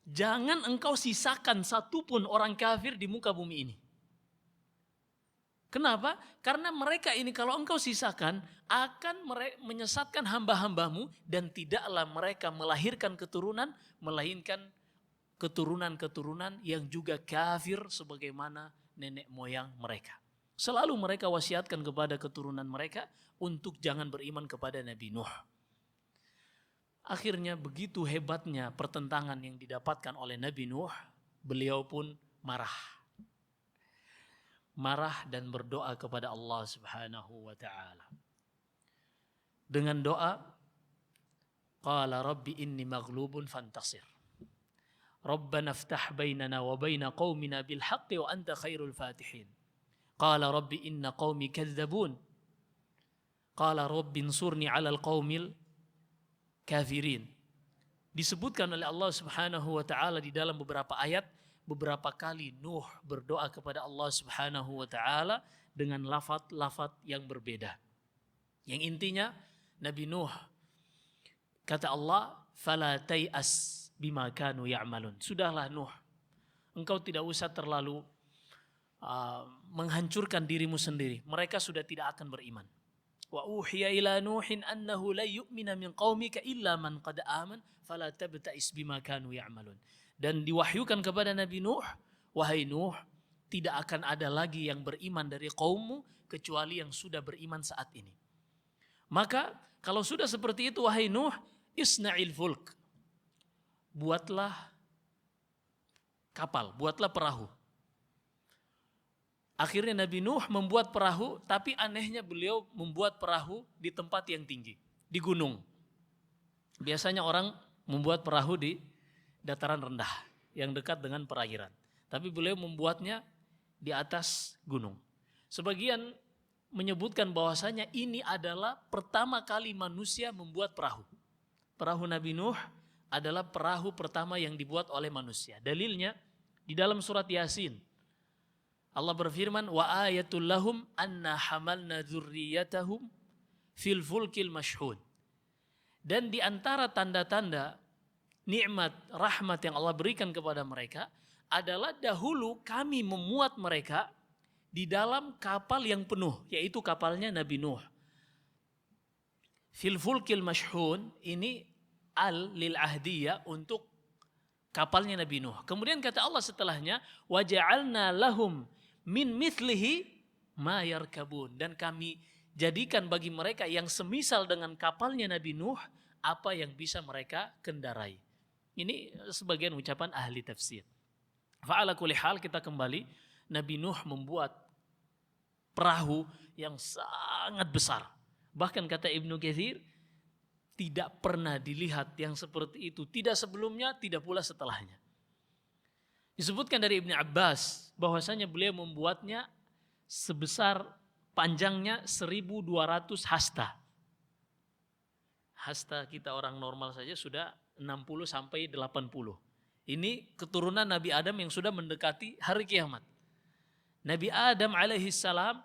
jangan engkau sisakan satupun orang kafir di muka bumi ini. Kenapa? Karena mereka ini kalau engkau sisakan akan menyesatkan hamba-hambamu dan tidaklah mereka melahirkan keturunan, melainkan keturunan-keturunan yang juga kafir sebagaimana nenek moyang mereka. Selalu mereka wasiatkan kepada keturunan mereka untuk jangan beriman kepada Nabi Nuh. Akhirnya begitu hebatnya pertentangan yang didapatkan oleh Nabi Nuh, beliau pun marah dan berdoa kepada Allah Subhanahu wa taala. Dengan doa, qala rabbi inni maghlubun fantasir. Rabbana iftah bainana wa baina qaumina bil haqqi wa anta khairul fatihin. Qala rabbi inna qaumi kadzabun. Qala rabbi ansurni 'alal qaumil kafirin. Disebutkan oleh Allah Subhanahu wa taala di dalam beberapa ayat, beberapa kali Nuh berdoa kepada Allah Subhanahu wa taala dengan lafaz-lafaz yang berbeda. Yang intinya Nabi Nuh, kata Allah, fala tai'as bima kanu ya'malun. Sudahlah Nuh, engkau tidak usah terlalu menghancurkan dirimu sendiri. Mereka sudah tidak akan beriman. Wa uhiya ila Nuhin annahu la yu'mina min qaumika illa man qad aman fala tabta'is bima kanu ya'malun. Dan diwahyukan kepada Nabi Nuh, wahai Nuh, tidak akan ada lagi yang beriman dari kaummu kecuali yang sudah beriman saat ini. Maka kalau sudah seperti itu, wahai Nuh, isna'il fulk. Buatlah kapal, buatlah perahu. Akhirnya Nabi Nuh membuat perahu, tapi anehnya beliau membuat perahu di tempat yang tinggi, di gunung. Biasanya orang membuat perahu di dataran rendah, yang dekat dengan perairan. Tapi beliau membuatnya di atas gunung. Sebagian menyebutkan bahwasanya ini adalah pertama kali manusia membuat perahu. Perahu Nabi Nuh adalah perahu pertama yang dibuat oleh manusia. Dalilnya di dalam surat Yasin. Allah berfirman, wa ayatul lahum anna hamalna dzurriyyatahum fil fulkil mashhud. Dan di antara tanda-tanda nikmat rahmat yang Allah berikan kepada mereka adalah dahulu kami memuat mereka di dalam kapal yang penuh, yaitu kapalnya Nabi Nuh. Fil fulkil mashhun ini al lil ahdiyah untuk kapalnya Nabi Nuh. Kemudian kata Allah setelahnya, wa ja'alna lahum min mithlihi ma yarkabun, dan kami jadikan bagi mereka yang semisal dengan kapalnya Nabi Nuh apa yang bisa mereka kendarai. Ini sebagian ucapan ahli tafsir. Fa'ala kulli hal, kita kembali, Nabi Nuh membuat perahu yang sangat besar. Bahkan kata Ibnu Katsir, tidak pernah dilihat yang seperti itu, tidak sebelumnya, tidak pula setelahnya. Disebutkan dari Ibnu Abbas bahwasanya beliau membuatnya sebesar panjangnya 1.200 hasta. Hasta kita orang normal saja sudah 60 sampai 80. Ini keturunan Nabi Adam yang sudah mendekati hari kiamat. Nabi Adam alaihi salam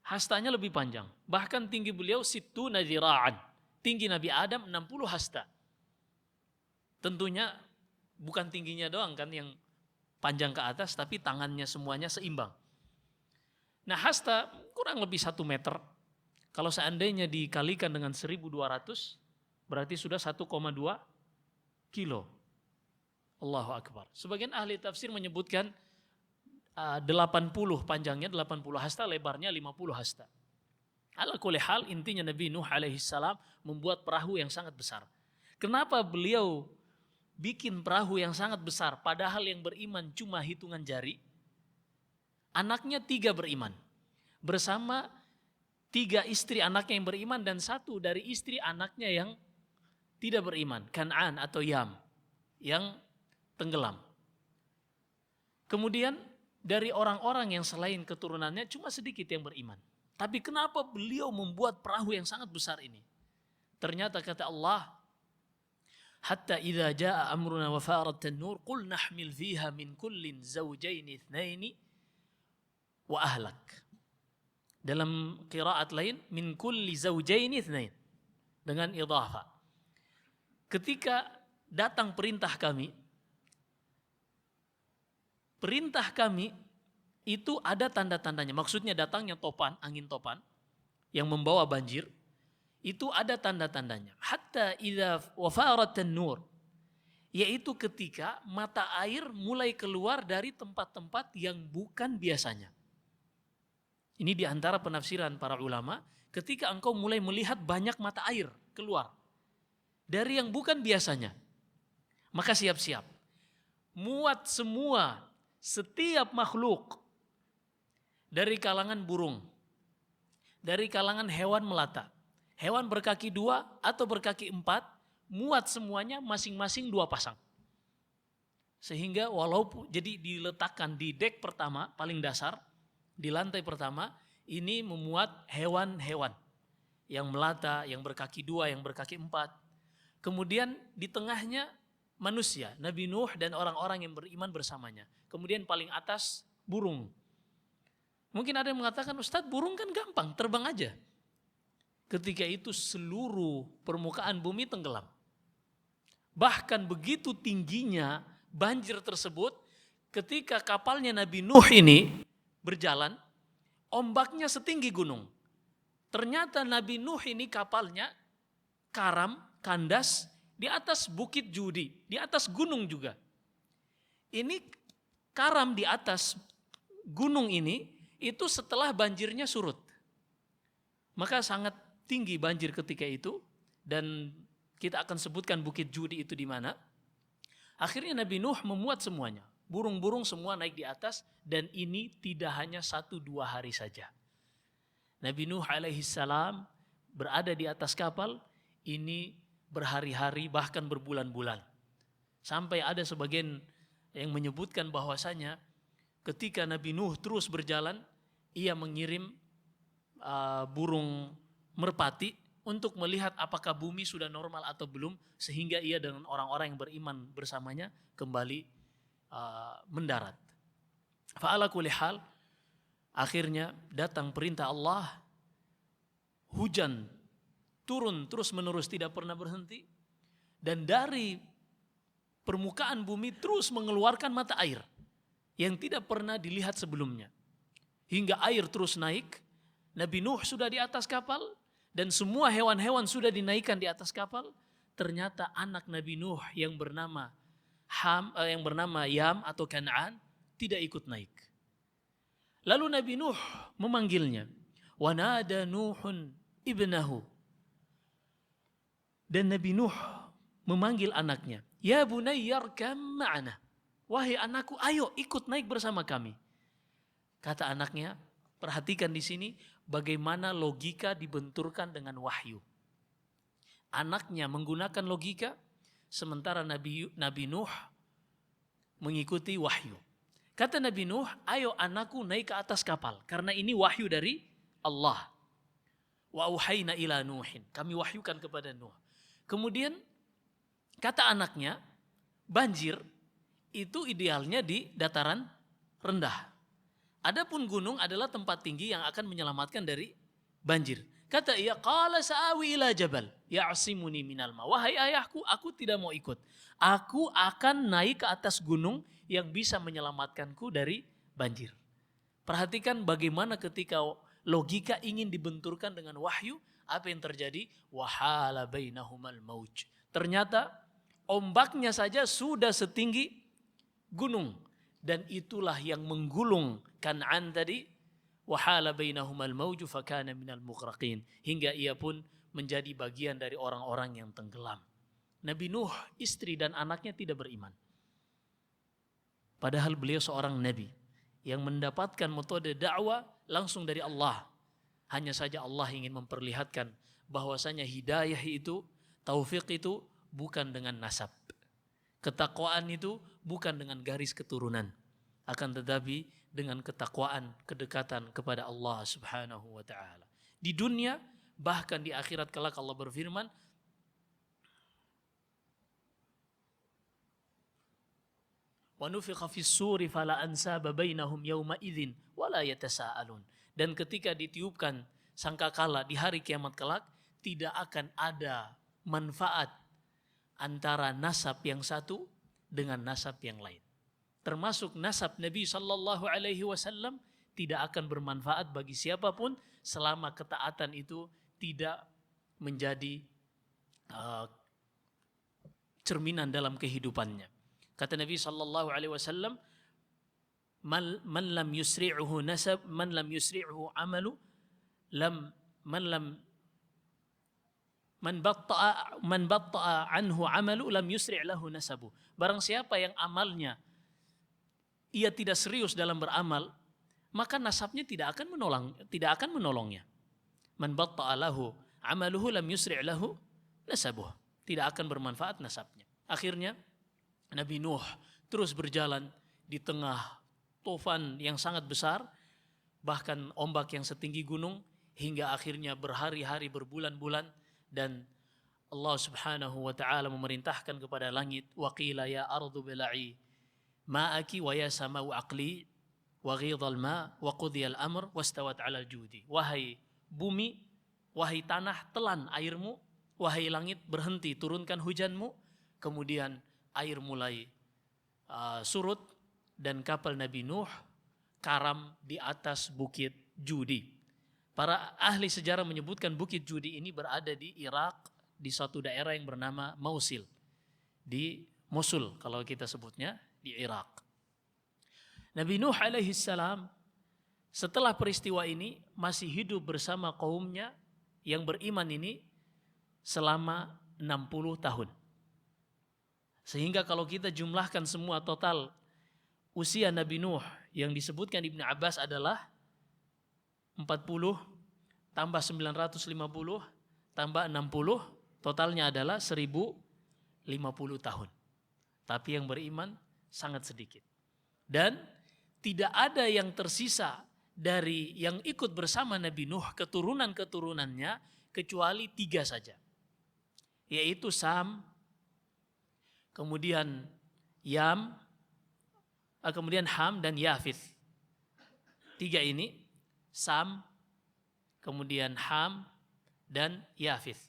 hastanya lebih panjang. Bahkan tinggi beliau sittuna dzira'an. Tinggi Nabi Adam 60 hasta. Tentunya bukan tingginya doang kan yang panjang ke atas, tapi tangannya semuanya seimbang. Nah, hasta kurang lebih 1 meter. Kalau seandainya dikalikan dengan 1.200, berarti sudah 1,2 kilo. Allahu Akbar. Sebagian ahli tafsir menyebutkan 80 panjangnya, 80 hasta, lebarnya 50 hasta. Ala kulli hal, intinya Nabi Nuh alaihi salam membuat perahu yang sangat besar. Kenapa beliau bikin perahu yang sangat besar padahal yang beriman cuma hitungan jari? Anaknya 3 beriman. Bersama 3 istri anaknya yang beriman dan 1 dari istri anaknya yang tidak beriman, Kan'an atau Yam, yang tenggelam. Kemudian dari orang-orang yang selain keturunannya cuma sedikit yang beriman. Tapi kenapa beliau membuat perahu yang sangat besar ini? Ternyata kata Allah, hatta idza jaa amruna wa farat an-nur qul nahmil fiha min kullin zawjayn itsnaini wa ahlak. Dalam qiraat lain min kulli zawjayn itsnain dengan idhafah. Ketika datang perintah kami itu ada tanda-tandanya. Maksudnya datangnya topan, angin topan yang membawa banjir, itu ada tanda-tandanya. Hatta idza wafarat an-nur, yaitu ketika mata air mulai keluar dari tempat-tempat yang bukan biasanya. Ini di antara penafsiran para ulama, ketika engkau mulai melihat banyak mata air keluar dari yang bukan biasanya, maka siap-siap. Muat semua, setiap makhluk, dari kalangan burung, dari kalangan hewan melata, hewan berkaki 2 atau berkaki 4, muat semuanya masing-masing 2 pasang. Sehingga walaupun jadi diletakkan di dek pertama paling dasar, di lantai pertama, ini memuat hewan-hewan yang melata, yang berkaki 2, yang berkaki 4. Kemudian di tengahnya manusia, Nabi Nuh dan orang-orang yang beriman bersamanya. Kemudian paling atas burung. Mungkin ada yang mengatakan, Ustadz, burung kan gampang, terbang aja. Ketika itu seluruh permukaan bumi tenggelam. Bahkan begitu tingginya banjir tersebut, ketika kapalnya Nabi Nuh ini berjalan, ombaknya setinggi gunung. Ternyata Nabi Nuh ini kapalnya karam, kandas di atas bukit Judi, di atas gunung juga. Ini karam di atas gunung ini, itu setelah banjirnya surut. Maka sangat tinggi banjir ketika itu, dan kita akan sebutkan bukit Judi itu di mana. Akhirnya Nabi Nuh memuat semuanya. Burung-burung semua naik di atas, dan ini tidak hanya 1-2 hari saja. Nabi Nuh alaihissalam berada di atas kapal ini berhari-hari bahkan berbulan-bulan. Sampai ada sebagian yang menyebutkan bahwasanya ketika Nabi Nuh terus berjalan, ia mengirim burung merpati untuk melihat apakah bumi sudah normal atau belum, sehingga ia dengan orang-orang yang beriman bersamanya kembali mendarat. Fa'ala kulli hal, akhirnya datang perintah Allah, hujan turun terus-menerus tidak pernah berhenti, dan dari permukaan bumi terus mengeluarkan mata air yang tidak pernah dilihat sebelumnya. Hingga air terus naik, Nabi Nuh sudah di atas kapal, dan semua hewan-hewan sudah dinaikkan di atas kapal. Ternyata anak Nabi Nuh yang bernama Yam atau Kan'an tidak ikut naik. Lalu Nabi Nuh memanggilnya. Wa nada Nuhun ibnahu. Dan Nabi Nuh memanggil anaknya. Ya bunayyarkam ma'ana. Wahai anakku, ayo ikut naik bersama kami. Kata anaknya, perhatikan di sini bagaimana logika dibenturkan dengan wahyu. Anaknya menggunakan logika, sementara Nabi Nuh mengikuti wahyu. Kata Nabi Nuh, ayo anakku naik ke atas kapal, karena ini wahyu dari Allah. Wa auhayna ila Nuhin, kami wahyukan kepada Nuh. Kemudian kata anaknya, banjir itu idealnya di dataran rendah. Adapun gunung adalah tempat tinggi yang akan menyelamatkan dari banjir. Kata ia, qala sa'awi ila jabal ya'simuni minal ma. Wahai ayahku, aku tidak mau ikut. Aku akan naik ke atas gunung yang bisa menyelamatkanku dari banjir. Perhatikan bagaimana ketika logika ingin dibenturkan dengan wahyu, apa yang terjadi? Wahala bainahumal mauj. Ternyata ombaknya saja sudah setinggi gunung, dan itulah yang menggulung Kan'an tadi. Wahala bainahumal mauju fakana minal mughraqin, hingga ia pun menjadi bagian dari orang-orang yang tenggelam. Nabi Nuh, istri dan anaknya tidak beriman. Padahal beliau seorang nabi yang mendapatkan metode dakwah langsung dari Allah. Hanya saja Allah ingin memperlihatkan bahwasanya hidayah itu, taufik itu bukan dengan nasab. Ketakwaan itu bukan dengan garis keturunan, akan tetapi dengan ketakwaan, kedekatan kepada Allah Subhanahu wa taala. Di dunia bahkan di akhirat kelak Allah berfirman, wa nufikha fis suri fala ansaba bainahum yauma idzin wala yatasaalun. Dan ketika ditiupkan sangkakala di hari kiamat kelak, tidak akan ada manfaat antara nasab yang satu dengan nasab yang lain. Termasuk nasab Nabi SAW tidak akan bermanfaat bagi siapapun selama ketaatan itu tidak menjadi cerminan dalam kehidupannya. Kata Nabi SAW, man lam yusri'uhu nasab, man lam yusri'uhu amalu, man batta'a anhu amalu lam yusri' lahu nasabu. Barang siapa yang amalnya ia tidak serius dalam beramal, maka nasabnya tidak akan menolongnya. Man batta'a lahu amaluhu lam yusri' lahu nasabuh. Tidak akan bermanfaat nasabnya. Akhirnya Nabi Nuh terus berjalan di tengah tufan yang sangat besar, bahkan ombak yang setinggi gunung, hingga akhirnya berhari-hari, berbulan-bulan, dan Allah Subhanahu wa taala memerintahkan kepada langit, wa qila ya ardu bil'i ma'aki wa ya sama'u aqli wa ghidhal ma wa qudiyal amr wastawat 'alal judi. Wahai bumi, wahai tanah, telan airmu, wahai langit, berhenti turunkan hujanmu. Kemudian air mulai surut dan kapal Nabi Nuh karam di atas bukit Judi. Para ahli sejarah menyebutkan bukit Judi ini berada di Irak, di suatu daerah yang bernama Mausil, di Mosul kalau kita sebutnya, di Irak. Nabi Nuh alaihi salam setelah peristiwa ini masih hidup bersama kaumnya yang beriman ini selama 60 tahun. Sehingga kalau kita jumlahkan semua total usia Nabi Nuh yang disebutkan Ibnu Abbas adalah 40 tambah 950 tambah 60, totalnya adalah 1050 tahun. Tapi yang beriman sangat sedikit. Dan tidak ada yang tersisa dari yang ikut bersama Nabi Nuh, keturunan-keturunannya, kecuali 3 saja. Yaitu Sam, kemudian kemudian Ham dan Yafith. 3 ini, Sam, kemudian Ham dan Yafith.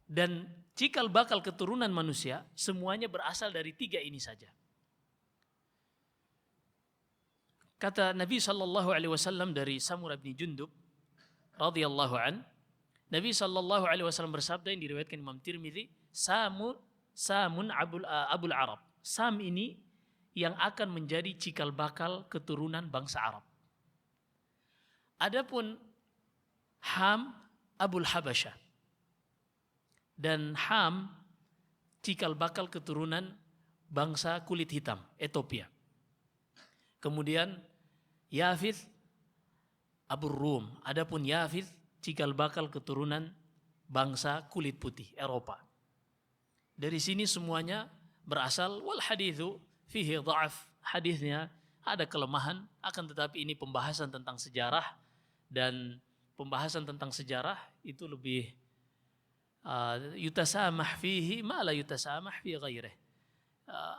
Dan cikal bakal keturunan manusia semuanya berasal dari 3 ini saja. Kata Nabi SAW dari Samurah bin Jundub radhiyallahu an, Nabi SAW bersabda yang diriwayatkan Imam Tirmidzi, Samun Abul Arab. Sam ini yang akan menjadi cikal bakal keturunan bangsa Arab. Adapun Ham Abul Habasyah. Dan Ham cikal bakal keturunan bangsa kulit hitam, Ethiopia. Kemudian Yafith Abu Rum. Adapun Yafith cikal bakal keturunan bangsa kulit putih, Eropa. Dari sini semuanya berasal, wal hadithu fihi dha'af. Hadisnya ada kelemahan, akan tetapi ini pembahasan tentang sejarah, dan pembahasan tentang sejarah itu lebih yutasamah fihi ma la yutasamah fi ghairih.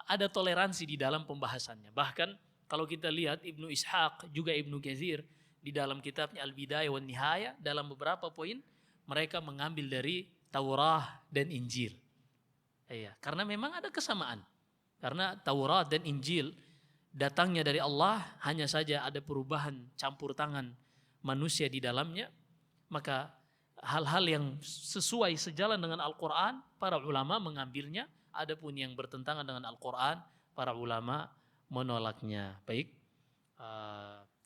Ada toleransi di dalam pembahasannya. Bahkan kalau kita lihat Ibnu Ishaq juga Ibnu Katsir di dalam kitabnya Al-Bidayah wan Nihayah, dalam beberapa poin mereka mengambil dari Taurat dan Injil. Iya, karena memang ada kesamaan. Karena Taurat dan Injil datangnya dari Allah, hanya saja ada perubahan campur tangan manusia di dalamnya. Maka hal-hal yang sesuai sejalan dengan Al-Quran, para ulama mengambilnya. Adapun yang bertentangan dengan Al-Quran, para ulama menolaknya. Baik,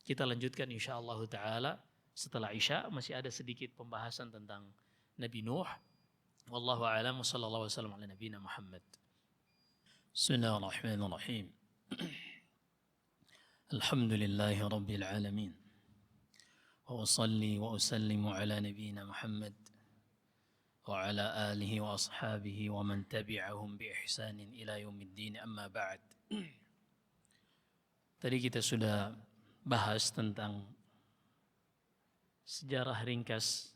kita lanjutkan insyaAllah ta'ala setelah Isya. Masih ada sedikit pembahasan tentang Nabi Nuh. Wallahu a'lam wa sallallahu wasallam ala nabiyina Muhammad. Bismillahirrahmanirrahim. Alhamdulillahi rabbil alamin. وأصلي وأسلم على نبينا محمد وعلى آله وأصحابه ومن تبعهم بإحسان إلى يوم الدين أما بعد. Tadi kita sudah bahas tentang sejarah ringkas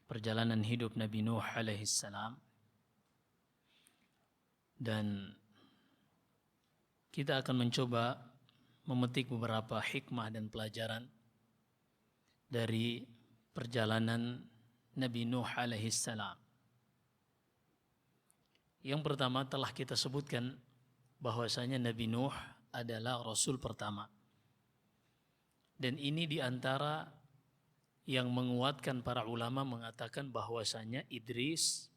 perjalanan hidup Nabi Nuh alaihi salam, dan kita akan mencoba memetik beberapa hikmah dan pelajaran dari perjalanan Nabi Nuh alaihi salam. Yang pertama telah kita sebutkan bahwasanya Nabi Nuh adalah Rasul pertama. Dan ini diantara yang menguatkan para ulama mengatakan bahwasanya Idris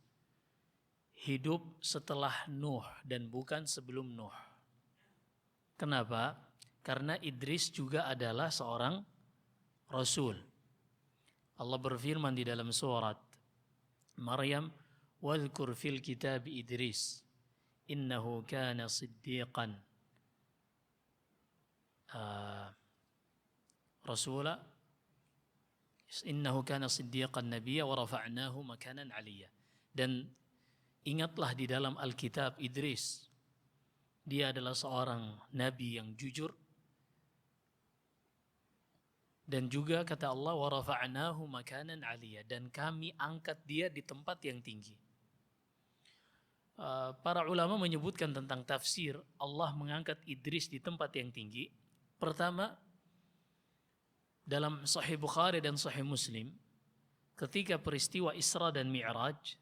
hidup setelah Nuh dan bukan sebelum Nuh. Kenapa? Karena Idris juga adalah seorang Rasul. Allah berfirman di dalam surat Maryam, "Wadhkur fil kitab Idris, innahu kana siddiqan rasula, innahu kana siddiqan nabiyya wa rafa'nahu makanan 'aliyya." Dan ingatlah di dalam Alkitab Idris, dia adalah seorang nabi yang jujur, Dan juga kata Allah, wa rafa'nahu makanan 'aliyya, dan kami angkat dia di tempat yang tinggi. Para ulama menyebutkan tentang tafsir Allah mengangkat Idris di tempat yang tinggi. Pertama, dalam Sahih Bukhari dan Sahih Muslim, ketika peristiwa Isra dan Mi'raj,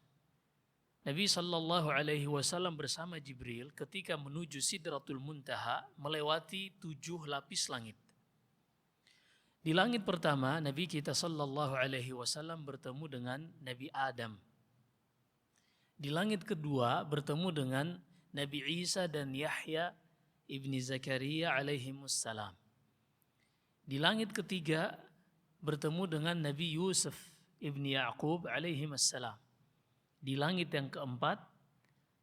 Nabi Shallallahu Alaihi Wasallam bersama Jibril ketika menuju Sidratul Muntaha melewati 7 lapis langit. Di langit pertama, Nabi kita Shallallahu Alaihi Wasallam bertemu dengan Nabi Adam. Di langit kedua bertemu dengan Nabi Isa dan Yahya ibni Zakaria alaihimussalam. Di langit ketiga bertemu dengan Nabi Yusuf ibni Yaqub alaihimussalam. Di langit yang keempat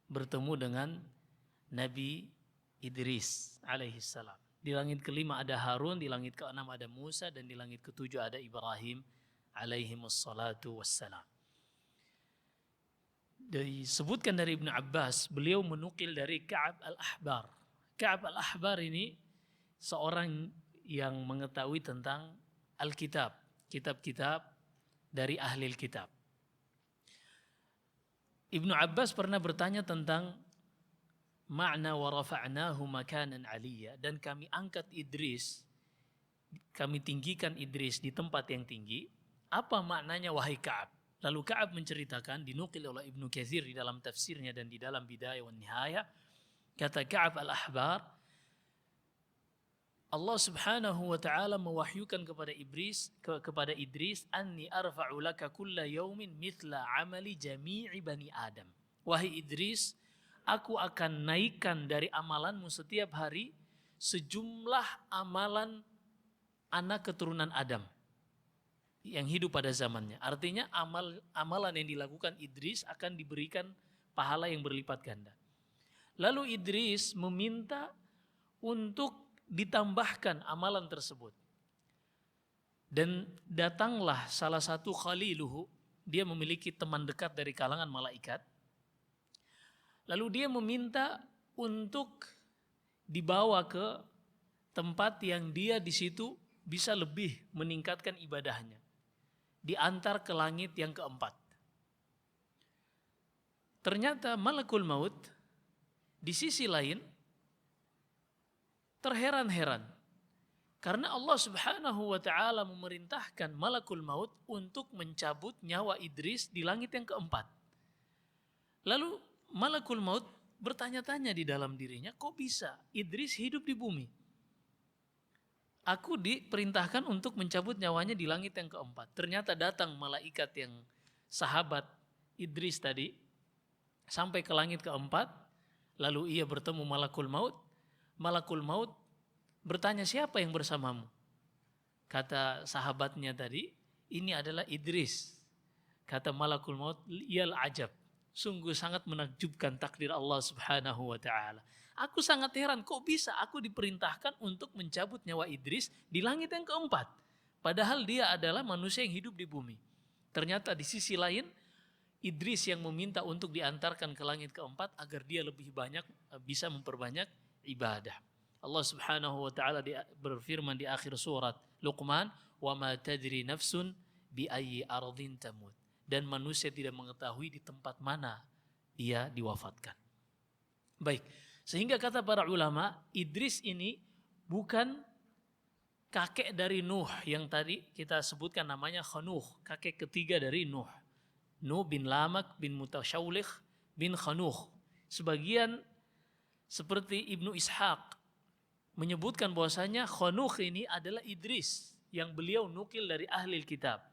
bertemu dengan Nabi Idris alaihissalam. Di langit kelima ada Harun, di langit keenam ada Musa, dan di langit ketujuh ada Ibrahim alaihimussalatu wassalam. Disebutkan dari Ibnu Abbas, beliau menukil dari Ka'ab al-Ahbar. Ka'ab al-Ahbar ini seorang yang mengetahui tentang Alkitab, kitab-kitab dari ahli kitab. Ibnu Abbas pernah bertanya tentang makna wa rafa'nahu makanan 'aliyya, dan kami angkat Idris, kami tinggikan Idris di tempat yang tinggi. Apa maknanya wahai Ka'ab? Lalu Ka'ab menceritakan, dinukil oleh Ibnu Katsir di dalam tafsirnya dan di dalam Bidayah wan Nihayah, kata Ka'ab al-Ahbar, Allah Subhanahu wa taala mewahyukan kepada Idris, anni arfa'u laka kulla yaumin mithla amali jami'i bani Adam. Wahai Idris, aku akan naikkan dari amalanmu setiap hari sejumlah amalan anak keturunan Adam yang hidup pada zamannya. Artinya amalan yang dilakukan Idris akan diberikan pahala yang berlipat ganda. Lalu Idris meminta untuk ditambahkan amalan tersebut. Dan datanglah salah satu khaliluhu, dia memiliki teman dekat dari kalangan malaikat. Lalu dia meminta untuk dibawa ke tempat yang dia di situ bisa lebih meningkatkan ibadahnya. Diantar ke langit yang keempat. Ternyata Malakul Maut di sisi lain terheran-heran karena Allah Subhanahu wa taala memerintahkan Malakul Maut untuk mencabut nyawa Idris di langit yang keempat. Lalu Malakul Maut bertanya-tanya di dalam dirinya, kok bisa Idris hidup di bumi? Aku diperintahkan untuk mencabut nyawanya di langit yang keempat. Ternyata datang malaikat yang sahabat Idris tadi sampai ke langit keempat. Lalu ia bertemu Malakul Maut. Malakul Maut bertanya, siapa yang bersamamu? Kata sahabatnya tadi, ini adalah Idris. Kata Malakul Maut, yal ajab. Sungguh sangat menakjubkan takdir Allah Subhanahu wa taala. Aku sangat heran, kok bisa aku diperintahkan untuk mencabut nyawa Idris di langit yang keempat, padahal dia adalah manusia yang hidup di bumi. Ternyata di sisi lain Idris yang meminta untuk diantarkan ke langit keempat agar dia lebih banyak bisa memperbanyak ibadah. Allah Subhanahu wa taala berfirman di akhir surat Luqman, wa ma tadri nafsun bi ayyi ardhin tamut. Dan manusia tidak mengetahui di tempat mana dia diwafatkan. Baik, sehingga kata para ulama, Idris ini bukan kakek dari Nuh yang tadi kita sebutkan namanya Khanuh, kakek ketiga dari Nuh. Nuh bin Lamak bin Mutasyawlikh bin Khanuh. Sebagian seperti Ibnu Ishaq menyebutkan bahwasanya Khanuh ini adalah Idris yang beliau nukil dari ahli kitab.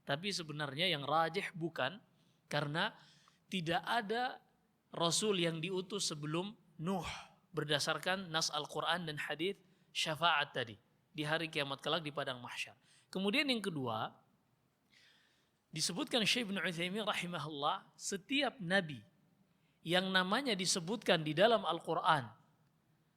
Tapi sebenarnya yang rajih bukan, karena tidak ada Rasul yang diutus sebelum Nuh berdasarkan nas Al-Quran dan hadis syafaat tadi di hari kiamat kelak di padang mahsyar. Kemudian yang kedua, disebutkan Syekh Ibnu Utsaimin rahimahullah, setiap nabi yang namanya disebutkan di dalam Al-Quran,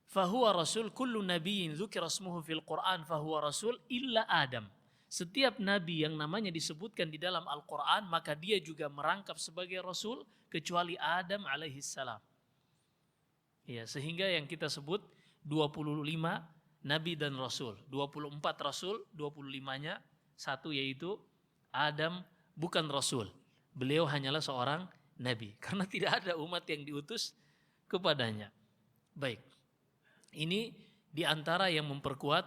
fahuwa rasul, kullu nabiyyin dzukira ismuhu fil Quran fahuwa rasul illa Adam. Setiap nabi yang namanya disebutkan di dalam Al-Quran, maka dia juga merangkap sebagai rasul kecuali Adam alaihissalam. Ya, sehingga yang kita sebut 25 nabi dan rasul. 24 rasul, 25-nya satu yaitu Adam bukan rasul. Beliau hanyalah seorang nabi karena tidak ada umat yang diutus kepadanya. Baik. Ini diantara yang memperkuat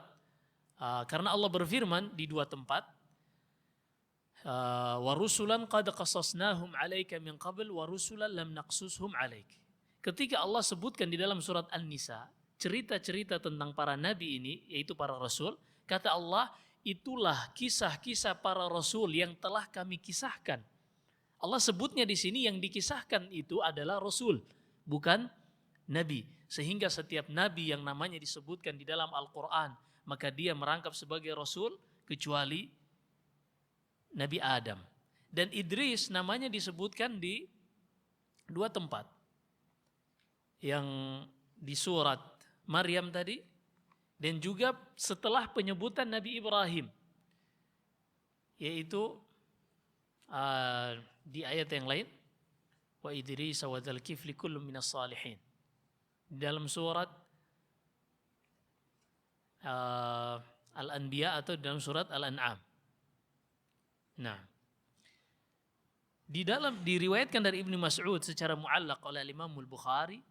karena Allah berfirman di dua tempat, wa rusulan qad qasasnahum 'alaika min qabl wa rusulan lam naqsushum 'alaik. Ketika Allah sebutkan di dalam surat An-Nisa cerita-cerita tentang para nabi ini, yaitu para rasul, kata Allah, itulah kisah-kisah para rasul yang telah kami kisahkan. Allah sebutnya di sini yang dikisahkan itu adalah rasul, bukan nabi. Sehingga setiap nabi yang namanya disebutkan di dalam Al-Quran, maka dia merangkap sebagai rasul kecuali Nabi Adam. Dan Idris namanya disebutkan di dua tempat. Yang di surat Maryam tadi, dan juga setelah penyebutan Nabi Ibrahim, yaitu di ayat yang lain, wa Idris wa dzal kifli kullun minas salihin. Di dalam surat Al-Anbiya atau dalam surat Al-An'am. Nah, diriwayatkan dari Ibnu Mas'ud secara mu'allaq oleh Imam Al-Bukhari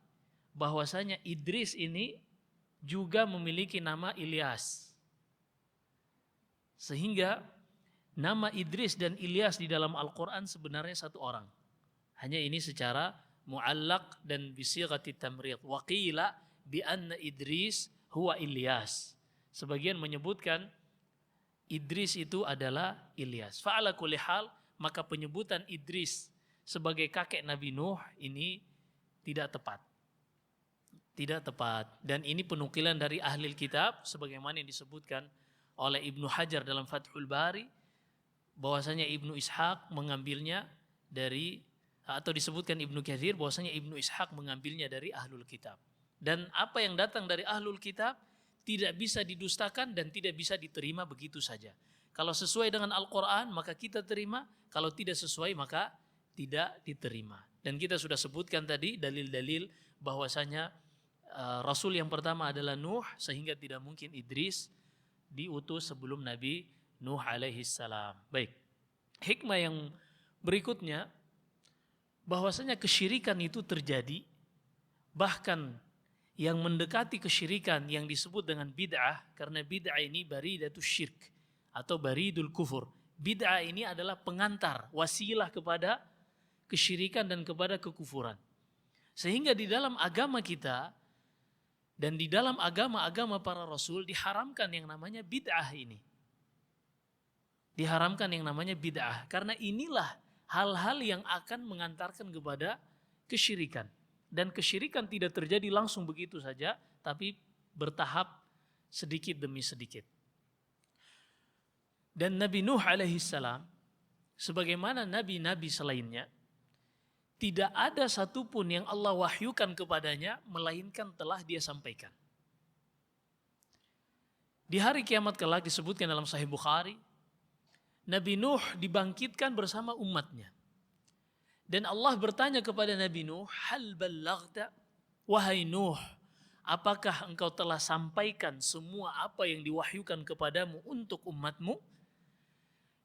bahwasanya Idris ini juga memiliki nama Ilyas. Sehingga nama Idris dan Ilyas di dalam Al-Quran sebenarnya satu orang. Hanya ini secara mu'allaq dan bisighati tamrid. Wa qila bi anna Idris huwa Ilyas. Sebagian menyebutkan Idris itu adalah Ilyas. Fa'ala kulli hal, maka penyebutan Idris sebagai kakek Nabi Nuh ini tidak tepat. Tidak tepat. Dan ini penukilan dari ahli kitab sebagaimana yang disebutkan oleh Ibnu Hajar dalam Fathul Bari, bahwasanya Ibnu Ishaq mengambilnya dari, atau disebutkan Ibnu Katsir bahwasanya Ibnu Ishaq mengambilnya dari ahlul kitab. Dan apa yang datang dari ahlul kitab tidak bisa didustakan dan tidak bisa diterima begitu saja. Kalau sesuai dengan Al-Quran maka kita terima, kalau tidak sesuai maka tidak diterima. Dan kita sudah sebutkan tadi dalil-dalil bahwasanya Rasul yang pertama adalah Nuh, sehingga tidak mungkin Idris diutus sebelum Nabi Nuh alaihi salam. Baik. Hikmah yang berikutnya, bahwasanya kesyirikan itu terjadi, bahkan yang mendekati kesyirikan yang disebut dengan bid'ah, karena bid'ah ini baridatus syirk atau baridul kufur. Bid'ah ini adalah pengantar, wasilah kepada kesyirikan dan kepada kekufuran. Sehingga di dalam agama kita dan di dalam agama-agama para rasul diharamkan yang namanya bid'ah ini. Diharamkan yang namanya bid'ah. Karena inilah hal-hal yang akan mengantarkan kepada kesyirikan. Dan kesyirikan tidak terjadi langsung begitu saja, tapi bertahap sedikit demi sedikit. Dan Nabi Nuh alaihi salam, sebagaimana nabi-nabi selainnya, tidak ada satupun yang Allah wahyukan kepadanya, melainkan telah dia sampaikan. Di hari kiamat kelak disebutkan dalam Sahih Bukhari, Nabi Nuh dibangkitkan bersama umatnya. Dan Allah bertanya kepada Nabi Nuh, hal ballaghta, wahai Nuh, apakah engkau telah sampaikan semua apa yang diwahyukan kepadamu untuk umatmu?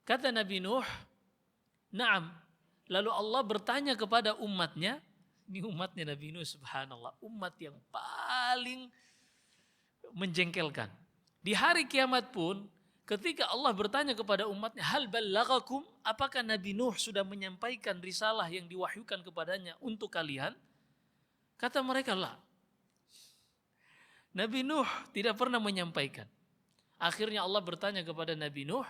Kata Nabi Nuh, na'am. Lalu Allah bertanya kepada umatnya, ini umatnya Nabi Nuh, subhanallah, umat yang paling menjengkelkan. Di hari kiamat pun, ketika Allah bertanya kepada umatnya, hal ballaghakum, apakah Nabi Nuh sudah menyampaikan risalah yang diwahyukan kepadanya untuk kalian? Kata mereka, lah. Nabi Nuh tidak pernah menyampaikan. Akhirnya Allah bertanya kepada Nabi Nuh,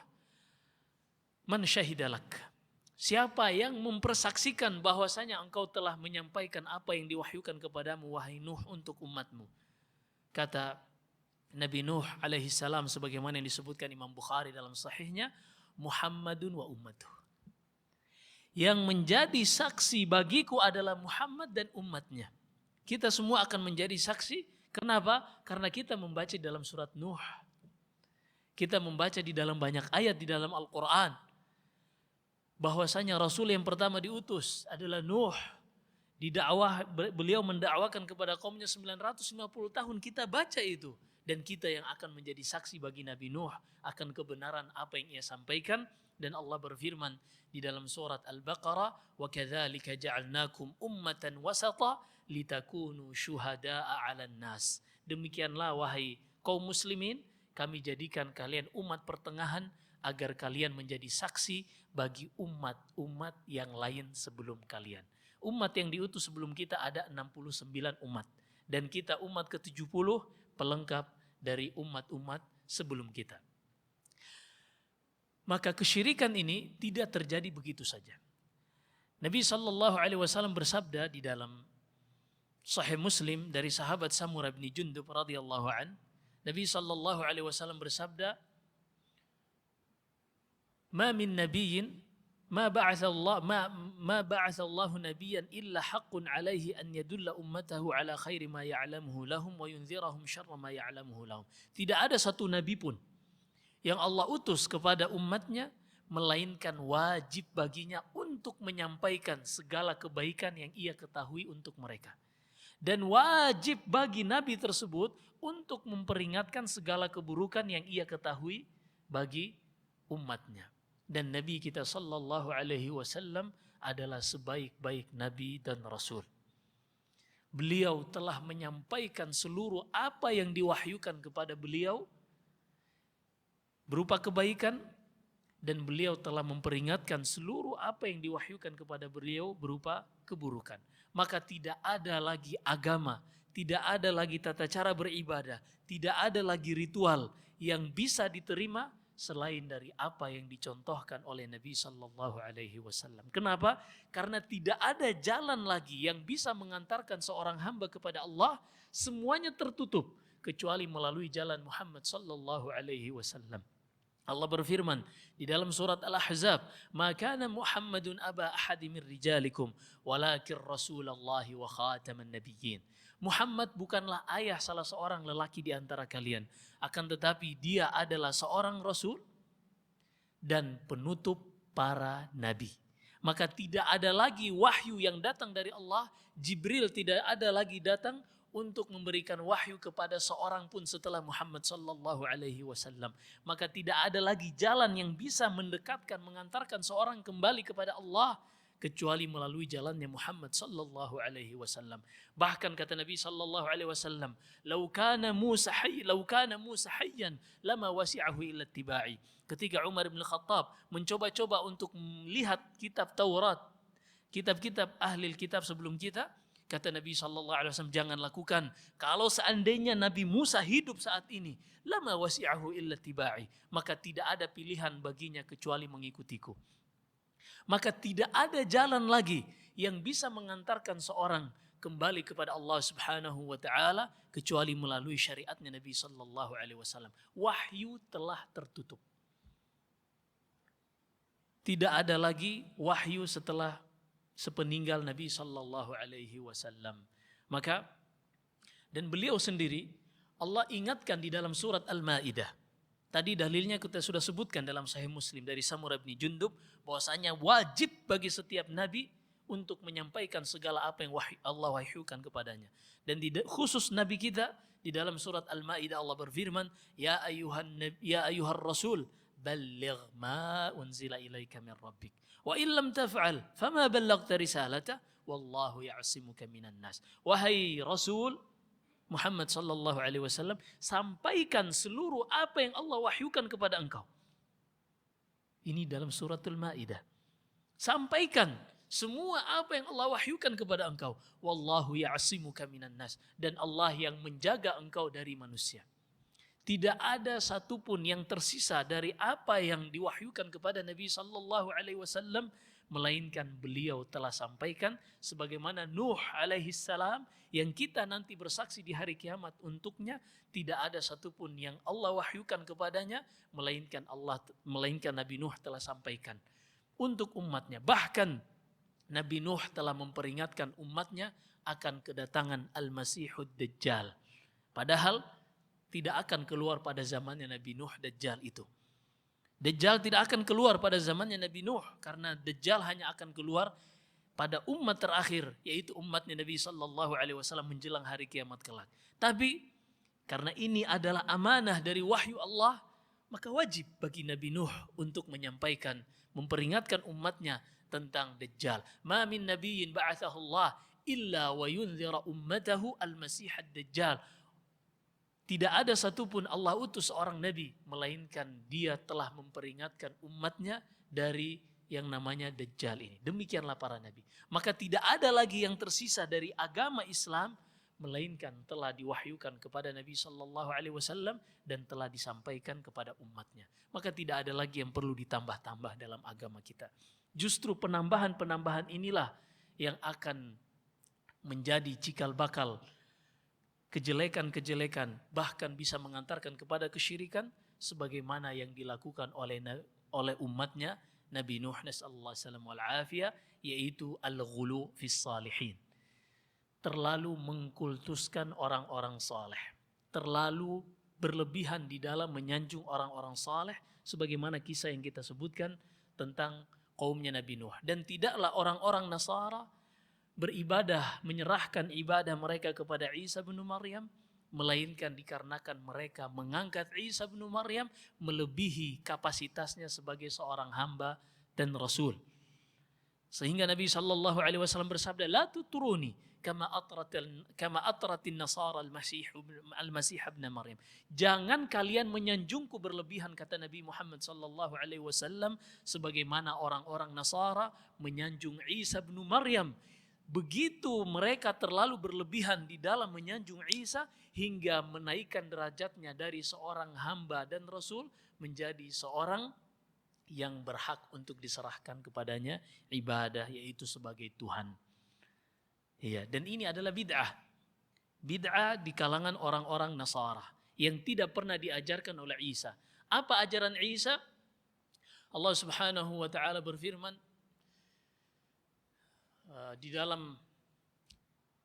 man syahidalak? Siapa yang mempersaksikan bahwasanya engkau telah menyampaikan apa yang diwahyukan kepadamu, wahai Nuh, untuk umatmu? Kata Nabi Nuh alaihi salam sebagaimana yang disebutkan Imam Bukhari dalam sahihnya, Muhammadun wa ummatuh. Yang menjadi saksi bagiku adalah Muhammad dan umatnya. Kita semua akan menjadi saksi. Kenapa? Karena kita membaca dalam surat Nuh. Kita membaca di dalam banyak ayat di dalam Al-Quran. Bahwasanya Rasul yang pertama diutus adalah Nuh. Beliau mendakwakan kepada kaumnya 950 tahun. Kita baca itu. dan kita yang akan menjadi saksi bagi Nabi Nuh akan kebenaran apa yang ia sampaikan. Dan Allah berfirman di dalam surat Al-Baqarah, wa kadzalika ja'alnakum ummatan wasata litakunu syuhada'a 'alan nas. Demikianlah wahai kaum muslimin, kami jadikan kalian umat pertengahan agar kalian menjadi saksi bagi umat-umat yang lain sebelum kalian. Umat yang diutus sebelum kita ada 69 umat. Dan kita umat ke-70 pelengkap dari umat-umat sebelum kita. Maka kesyirikan ini tidak terjadi begitu saja. Nabi SAW bersabda di dalam Sahih Muslim dari sahabat Samurah bin Jundub radhiyallahu an. Nabi SAW bersabda, "Ma min nabiyyin ma ba'atha Allah nabiyyan illa haqqun 'alaihi an yadulla ummatahu 'ala khairi ma ya'lamuhu lahum wa yunzirahum syarra ma ya'lamuhu lahum." Tidak ada satu nabi pun yang Allah utus kepada umatnya, melainkan wajib baginya untuk menyampaikan segala kebaikan yang ia ketahui untuk mereka. Dan wajib bagi nabi tersebut untuk memperingatkan segala keburukan yang ia ketahui bagi umatnya. Dan Nabi kita sallallahu alaihi wasallam adalah sebaik-baik nabi dan rasul. Beliau telah menyampaikan seluruh apa yang diwahyukan kepada beliau berupa kebaikan, dan beliau telah memperingatkan seluruh apa yang diwahyukan kepada beliau berupa keburukan. Maka tidak ada lagi agama, tidak ada lagi tata cara beribadah, tidak ada lagi ritual yang bisa diterima selain dari apa yang dicontohkan oleh Nabi sallallahu alaihi wasallam. Kenapa? Karena tidak ada jalan lagi yang bisa mengantarkan seorang hamba kepada Allah, semuanya tertutup kecuali melalui jalan Muhammad sallallahu alaihi wasallam. Allah berfirman di dalam surat Al-Ahzab, "Ma kana Muhammadun aba ahadin min rijalikum, walakin Rasulullah wa khataman nabiyyin." Muhammad bukanlah ayah salah seorang lelaki di antara kalian, akan tetapi dia adalah seorang rasul dan penutup para nabi. Maka tidak ada lagi wahyu yang datang dari Allah, Jibril tidak ada lagi datang untuk memberikan wahyu kepada seorang pun setelah Muhammad sallallahu alaihi wasallam. Maka tidak ada lagi jalan yang bisa mendekatkan, mengantarkan seorang kembali kepada Allah kecuali melalui jalannya Muhammad sallallahu alaihi wasallam. Bahkan kata Nabi sallallahu alaihi wasallam, "Lau kana Musa hayyan lama wasi'ahu illa ittiba'i." Ketika Umar bin Khattab mencoba-coba untuk melihat kitab Taurat, kitab-kitab ahli kitab sebelum kita, kata Nabi SAW, jangan lakukan. Kalau seandainya Nabi Musa hidup saat ini, lama wasi'ahu illa tiba'i, maka tidak ada pilihan baginya kecuali mengikutiku. Maka tidak ada jalan lagi yang bisa mengantarkan seorang kembali kepada Allah Subhanahu wa taala kecuali melalui syariatnya Nabi sallallahu alaihi wasallam. Wahyu telah tertutup. Tidak ada lagi wahyu setelah sepeninggal Nabi sallallahu alaihi wasallam. Maka dan beliau sendiri Allah ingatkan di dalam surat Al-Maidah. Tadi dalilnya kita sudah sebutkan dalam Sahih Muslim dari Samurah bin Jundub bahwasanya wajib bagi setiap nabi untuk menyampaikan segala apa yang Allah wahyukan kepadanya. Dan khusus nabi kita di dalam surat Al-Maidah Allah berfirman, ya ayyuhar rasul balligh ma unzila ilaika min rabbik wa in lam taf'al fama ballaghta risalata wallahu ya'simuka minan nas. Wahai Rasul Muhammad sallallahu alaihi wasallam, sampaikan seluruh apa yang Allah wahyukan kepada engkau. Ini dalam suratul Maidah. Sampaikan semua apa yang Allah wahyukan kepada engkau. Wallahu ya'simuka minan nas, dan Allah yang menjaga engkau dari manusia. Tidak ada satupun yang tersisa dari apa yang diwahyukan kepada Nabi sallallahu alaihi wasallam melainkan beliau telah sampaikan, sebagaimana Nuh alaihi salam yang kita nanti bersaksi di hari kiamat untuknya, tidak ada satupun yang Allah wahyukan kepadanya melainkan Nabi Nuh telah sampaikan untuk umatnya. Bahkan Nabi Nuh telah memperingatkan umatnya akan kedatangan Al-Masihud Dajjal. Padahal tidak akan keluar pada zamannya Nabi Nuh Dajjal itu. Dajjal tidak akan keluar pada zamannya Nabi Nuh, karena Dajjal hanya akan keluar pada umat terakhir, yaitu umatnya Nabi sallallahu alaihi wasallam menjelang hari kiamat kelak. Tapi Karena ini adalah amanah dari wahyu Allah, maka wajib bagi Nabi Nuh untuk menyampaikan, memperingatkan umatnya tentang Dajjal. Ma min nabiyyin ba'athahu Allah illa wa yunzira ummatahu al-masih ad-dajjal. Tidak ada satupun Allah utus seorang nabi, melainkan dia telah memperingatkan umatnya dari yang namanya Dajjal ini. Demikianlah para nabi. Maka tidak ada lagi yang tersisa dari agama Islam, melainkan telah diwahyukan kepada Nabi Sallallahu Alaihi Wasallam dan telah disampaikan kepada umatnya. Maka tidak ada lagi yang perlu ditambah-tambah dalam agama kita. Justru penambahan-penambahan inilah yang akan menjadi cikal bakal kejelekan-kejelekan, bahkan bisa mengantarkan kepada kesyirikan, sebagaimana yang dilakukan oleh umatnya Nabi Nuh nasallallahu alaihi wasallam wal afiyah, yaitu al-ghulu fis salihin. Terlalu mengkultuskan orang-orang saleh, terlalu berlebihan di dalam menyanjung orang-orang saleh, sebagaimana kisah yang kita sebutkan tentang kaumnya Nabi Nuh. Dan tidaklah orang-orang Nasara beribadah, menyerahkan ibadah mereka kepada Isa bin Maryam, melainkan dikarenakan mereka mengangkat Isa bin Maryam melebihi kapasitasnya sebagai seorang hamba dan rasul. Sehingga Nabi Shallallahu Alaihi Wasallam bersabda, "La tuturuni kama atratin Nasara al-Masih ibn Maryam." Jangan kalian menyanjungku berlebihan, kata Nabi Muhammad Shallallahu Alaihi Wasallam, sebagaimana orang-orang Nasara menyanjung Isa bin Maryam. Begitu mereka terlalu berlebihan di dalam menyanjung Isa hingga menaikkan derajatnya dari seorang hamba dan rasul menjadi seorang yang berhak untuk diserahkan kepadanya ibadah, yaitu sebagai Tuhan. Iya, dan ini adalah bid'ah. Bid'ah di kalangan orang-orang Nasara yang tidak pernah diajarkan oleh Isa. Apa ajaran Isa? Allah Subhanahu wa taala berfirman di dalam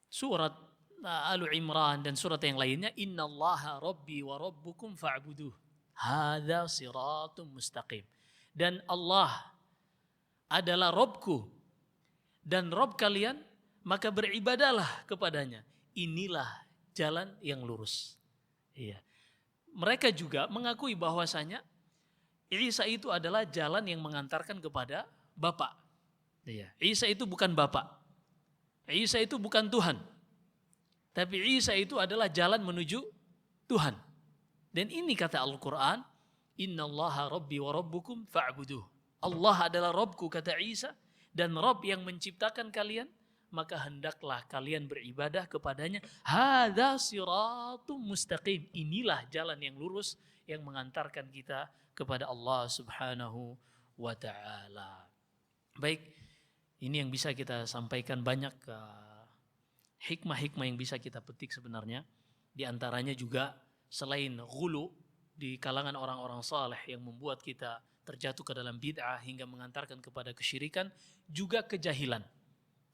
surat Al Imran dan surat yang lainnya, innallaha rabbi wa rabbukum fa'buduh hadza siratum mustaqim. Dan Allah adalah Robku dan Rob kalian, maka beribadalah kepadanya. Inilah jalan yang lurus. Iya. Mereka juga mengakui bahwasanya Isa itu adalah jalan yang mengantarkan kepada Bapa. Iya. Isa itu bukan Bapa. Isa itu bukan Tuhan. Tapi Isa itu adalah jalan menuju Tuhan. Dan ini kata Al-Quran, innallaha rabbi wa rabbukum fa'buduh. Allah adalah Rabbku, kata Isa, dan Rabb yang menciptakan kalian, maka hendaklah kalian beribadah kepadanya. Hadza siratum mustaqim. Inilah jalan yang lurus yang mengantarkan kita kepada Allah Subhanahu wa taala. Baik, ini yang bisa kita sampaikan, banyak hikmah-hikmah yang bisa kita petik sebenarnya. Di antaranya juga selain ghulu di kalangan orang-orang saleh yang membuat kita terjatuh ke dalam bid'ah hingga mengantarkan kepada kesyirikan, juga kejahilan.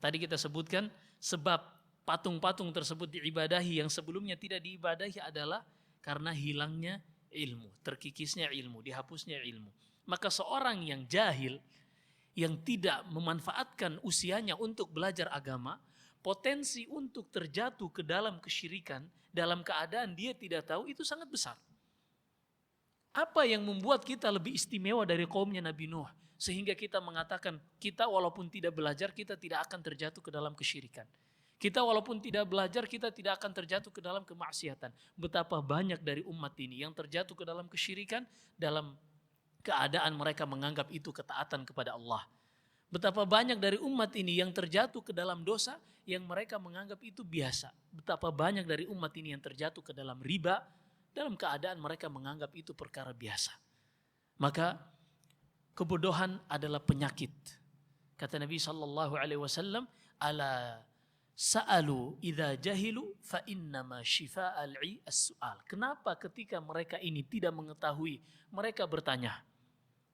Tadi kita sebutkan sebab patung-patung tersebut diibadahi yang sebelumnya tidak diibadahi adalah karena hilangnya ilmu, terkikisnya ilmu, dihapusnya ilmu. Maka seorang yang jahil, yang tidak memanfaatkan usianya untuk belajar agama, potensi untuk terjatuh ke dalam kesyirikan dalam keadaan dia tidak tahu itu sangat besar. Apa yang membuat kita lebih istimewa dari kaumnya Nabi Nuh sehingga kita mengatakan kita walaupun tidak belajar kita tidak akan terjatuh ke dalam kesyirikan. Kita walaupun tidak belajar kita tidak akan terjatuh ke dalam kemaksiatan. Betapa banyak dari umat ini yang terjatuh ke dalam kesyirikan dalam keadaan mereka menganggap itu ketaatan kepada Allah. Betapa banyak dari umat ini yang terjatuh ke dalam dosa yang mereka menganggap itu biasa. Betapa banyak dari umat ini yang terjatuh ke dalam riba dalam keadaan mereka menganggap itu perkara biasa. Maka kebodohan adalah penyakit. Kata Nabi sallallahu alaihi wasallam, ala sa'alu idza jahilu fa innama shifa'al 'i as-su'al. Kenapa ketika mereka ini tidak mengetahui mereka bertanya?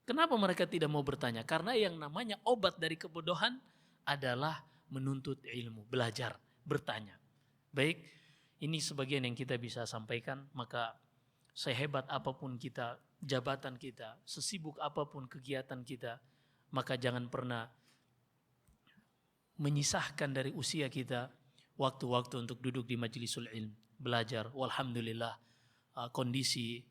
Kenapa mereka tidak mau bertanya? Karena yang namanya obat dari kebodohan adalah menuntut ilmu, belajar, bertanya. Baik, ini sebagian yang kita bisa sampaikan. Maka sehebat apapun kita, jabatan kita, sesibuk apapun kegiatan kita, maka jangan pernah menyisahkan dari usia kita waktu-waktu untuk duduk di majlisul ilm, belajar. Walhamdulillah kondisi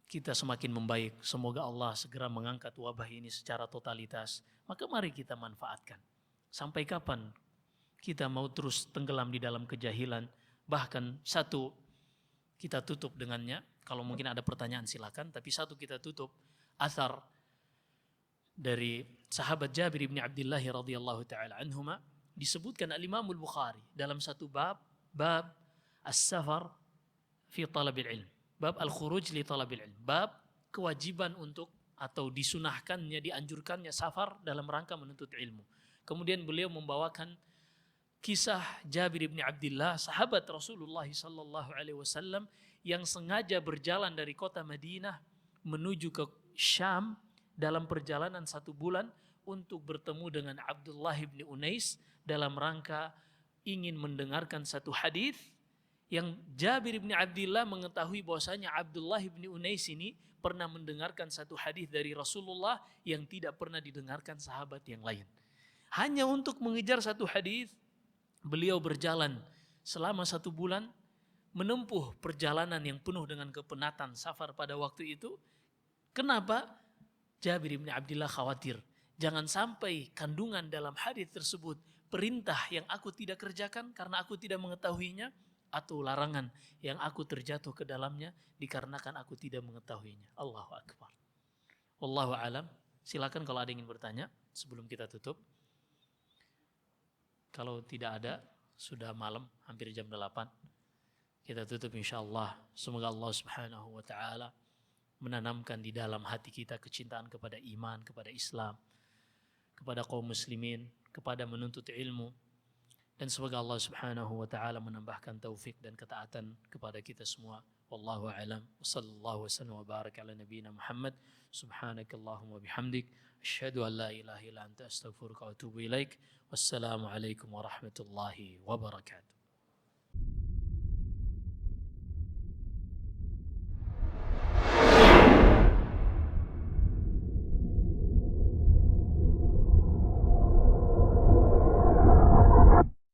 kita semakin membaik. Semoga Allah segera mengangkat wabah ini secara totalitas. Maka mari kita manfaatkan. Sampai kapan kita mau terus tenggelam di dalam kejahilan? Bahkan satu kita tutup dengannya. Kalau mungkin ada pertanyaan silakan. Tapi satu kita tutup. Athar dari sahabat Jabir bin Abdullah radhiyallahu taala anhuma, disebutkan al-Imam al-Bukhari dalam satu bab as-safar fi talabil ilm. Bab al-khuruj li talabil ilm. Bab kewajiban untuk atau disunahkannya, dianjurkannya safar dalam rangka menuntut ilmu. Kemudian beliau membawakan kisah Jabir bin Abdullah, sahabat Rasulullah sallallahu alaihi wasallam yang sengaja berjalan dari kota Madinah menuju ke Syam dalam perjalanan 1 bulan untuk bertemu dengan Abdullah bin Unais dalam rangka ingin mendengarkan satu hadis yang Jabir bin Abdullah mengetahui bahwasanya Abdullah bin Unais ini pernah mendengarkan satu hadis dari Rasulullah yang tidak pernah didengarkan sahabat yang lain. Hanya untuk mengejar satu hadis, beliau berjalan selama 1 bulan, menempuh perjalanan yang penuh dengan kepenatan safar pada waktu itu. Kenapa? Jabir bin Abdullah khawatir, jangan sampai kandungan dalam hadis tersebut perintah yang aku tidak kerjakan karena aku tidak mengetahuinya, atau larangan yang aku terjatuh ke dalamnya dikarenakan aku tidak mengetahuinya. Allahu Akbar. Wallahu alam. Silakan kalau ada yang ingin bertanya sebelum kita tutup. Kalau tidak ada, sudah malam, hampir jam 8. Kita tutup insyaallah. Semoga Allah Subhanahu wa taala menanamkan di dalam hati kita kecintaan kepada iman, kepada Islam, kepada kaum muslimin, kepada menuntut ilmu. Dan semoga Allah Subhanahu wa taala menambahkan taufik dan ketaatan kepada kita semua. Wallahu a'lam. Wassallallahu wasallam wa baraka ala nabiyyina Muhammad. Subhanakallahumma bihamdik asyhadu an la ilaha illa anta astaghfiruka wa atubu ilaik. Wassalamu alaikum warahmatullahi wabarakatuh.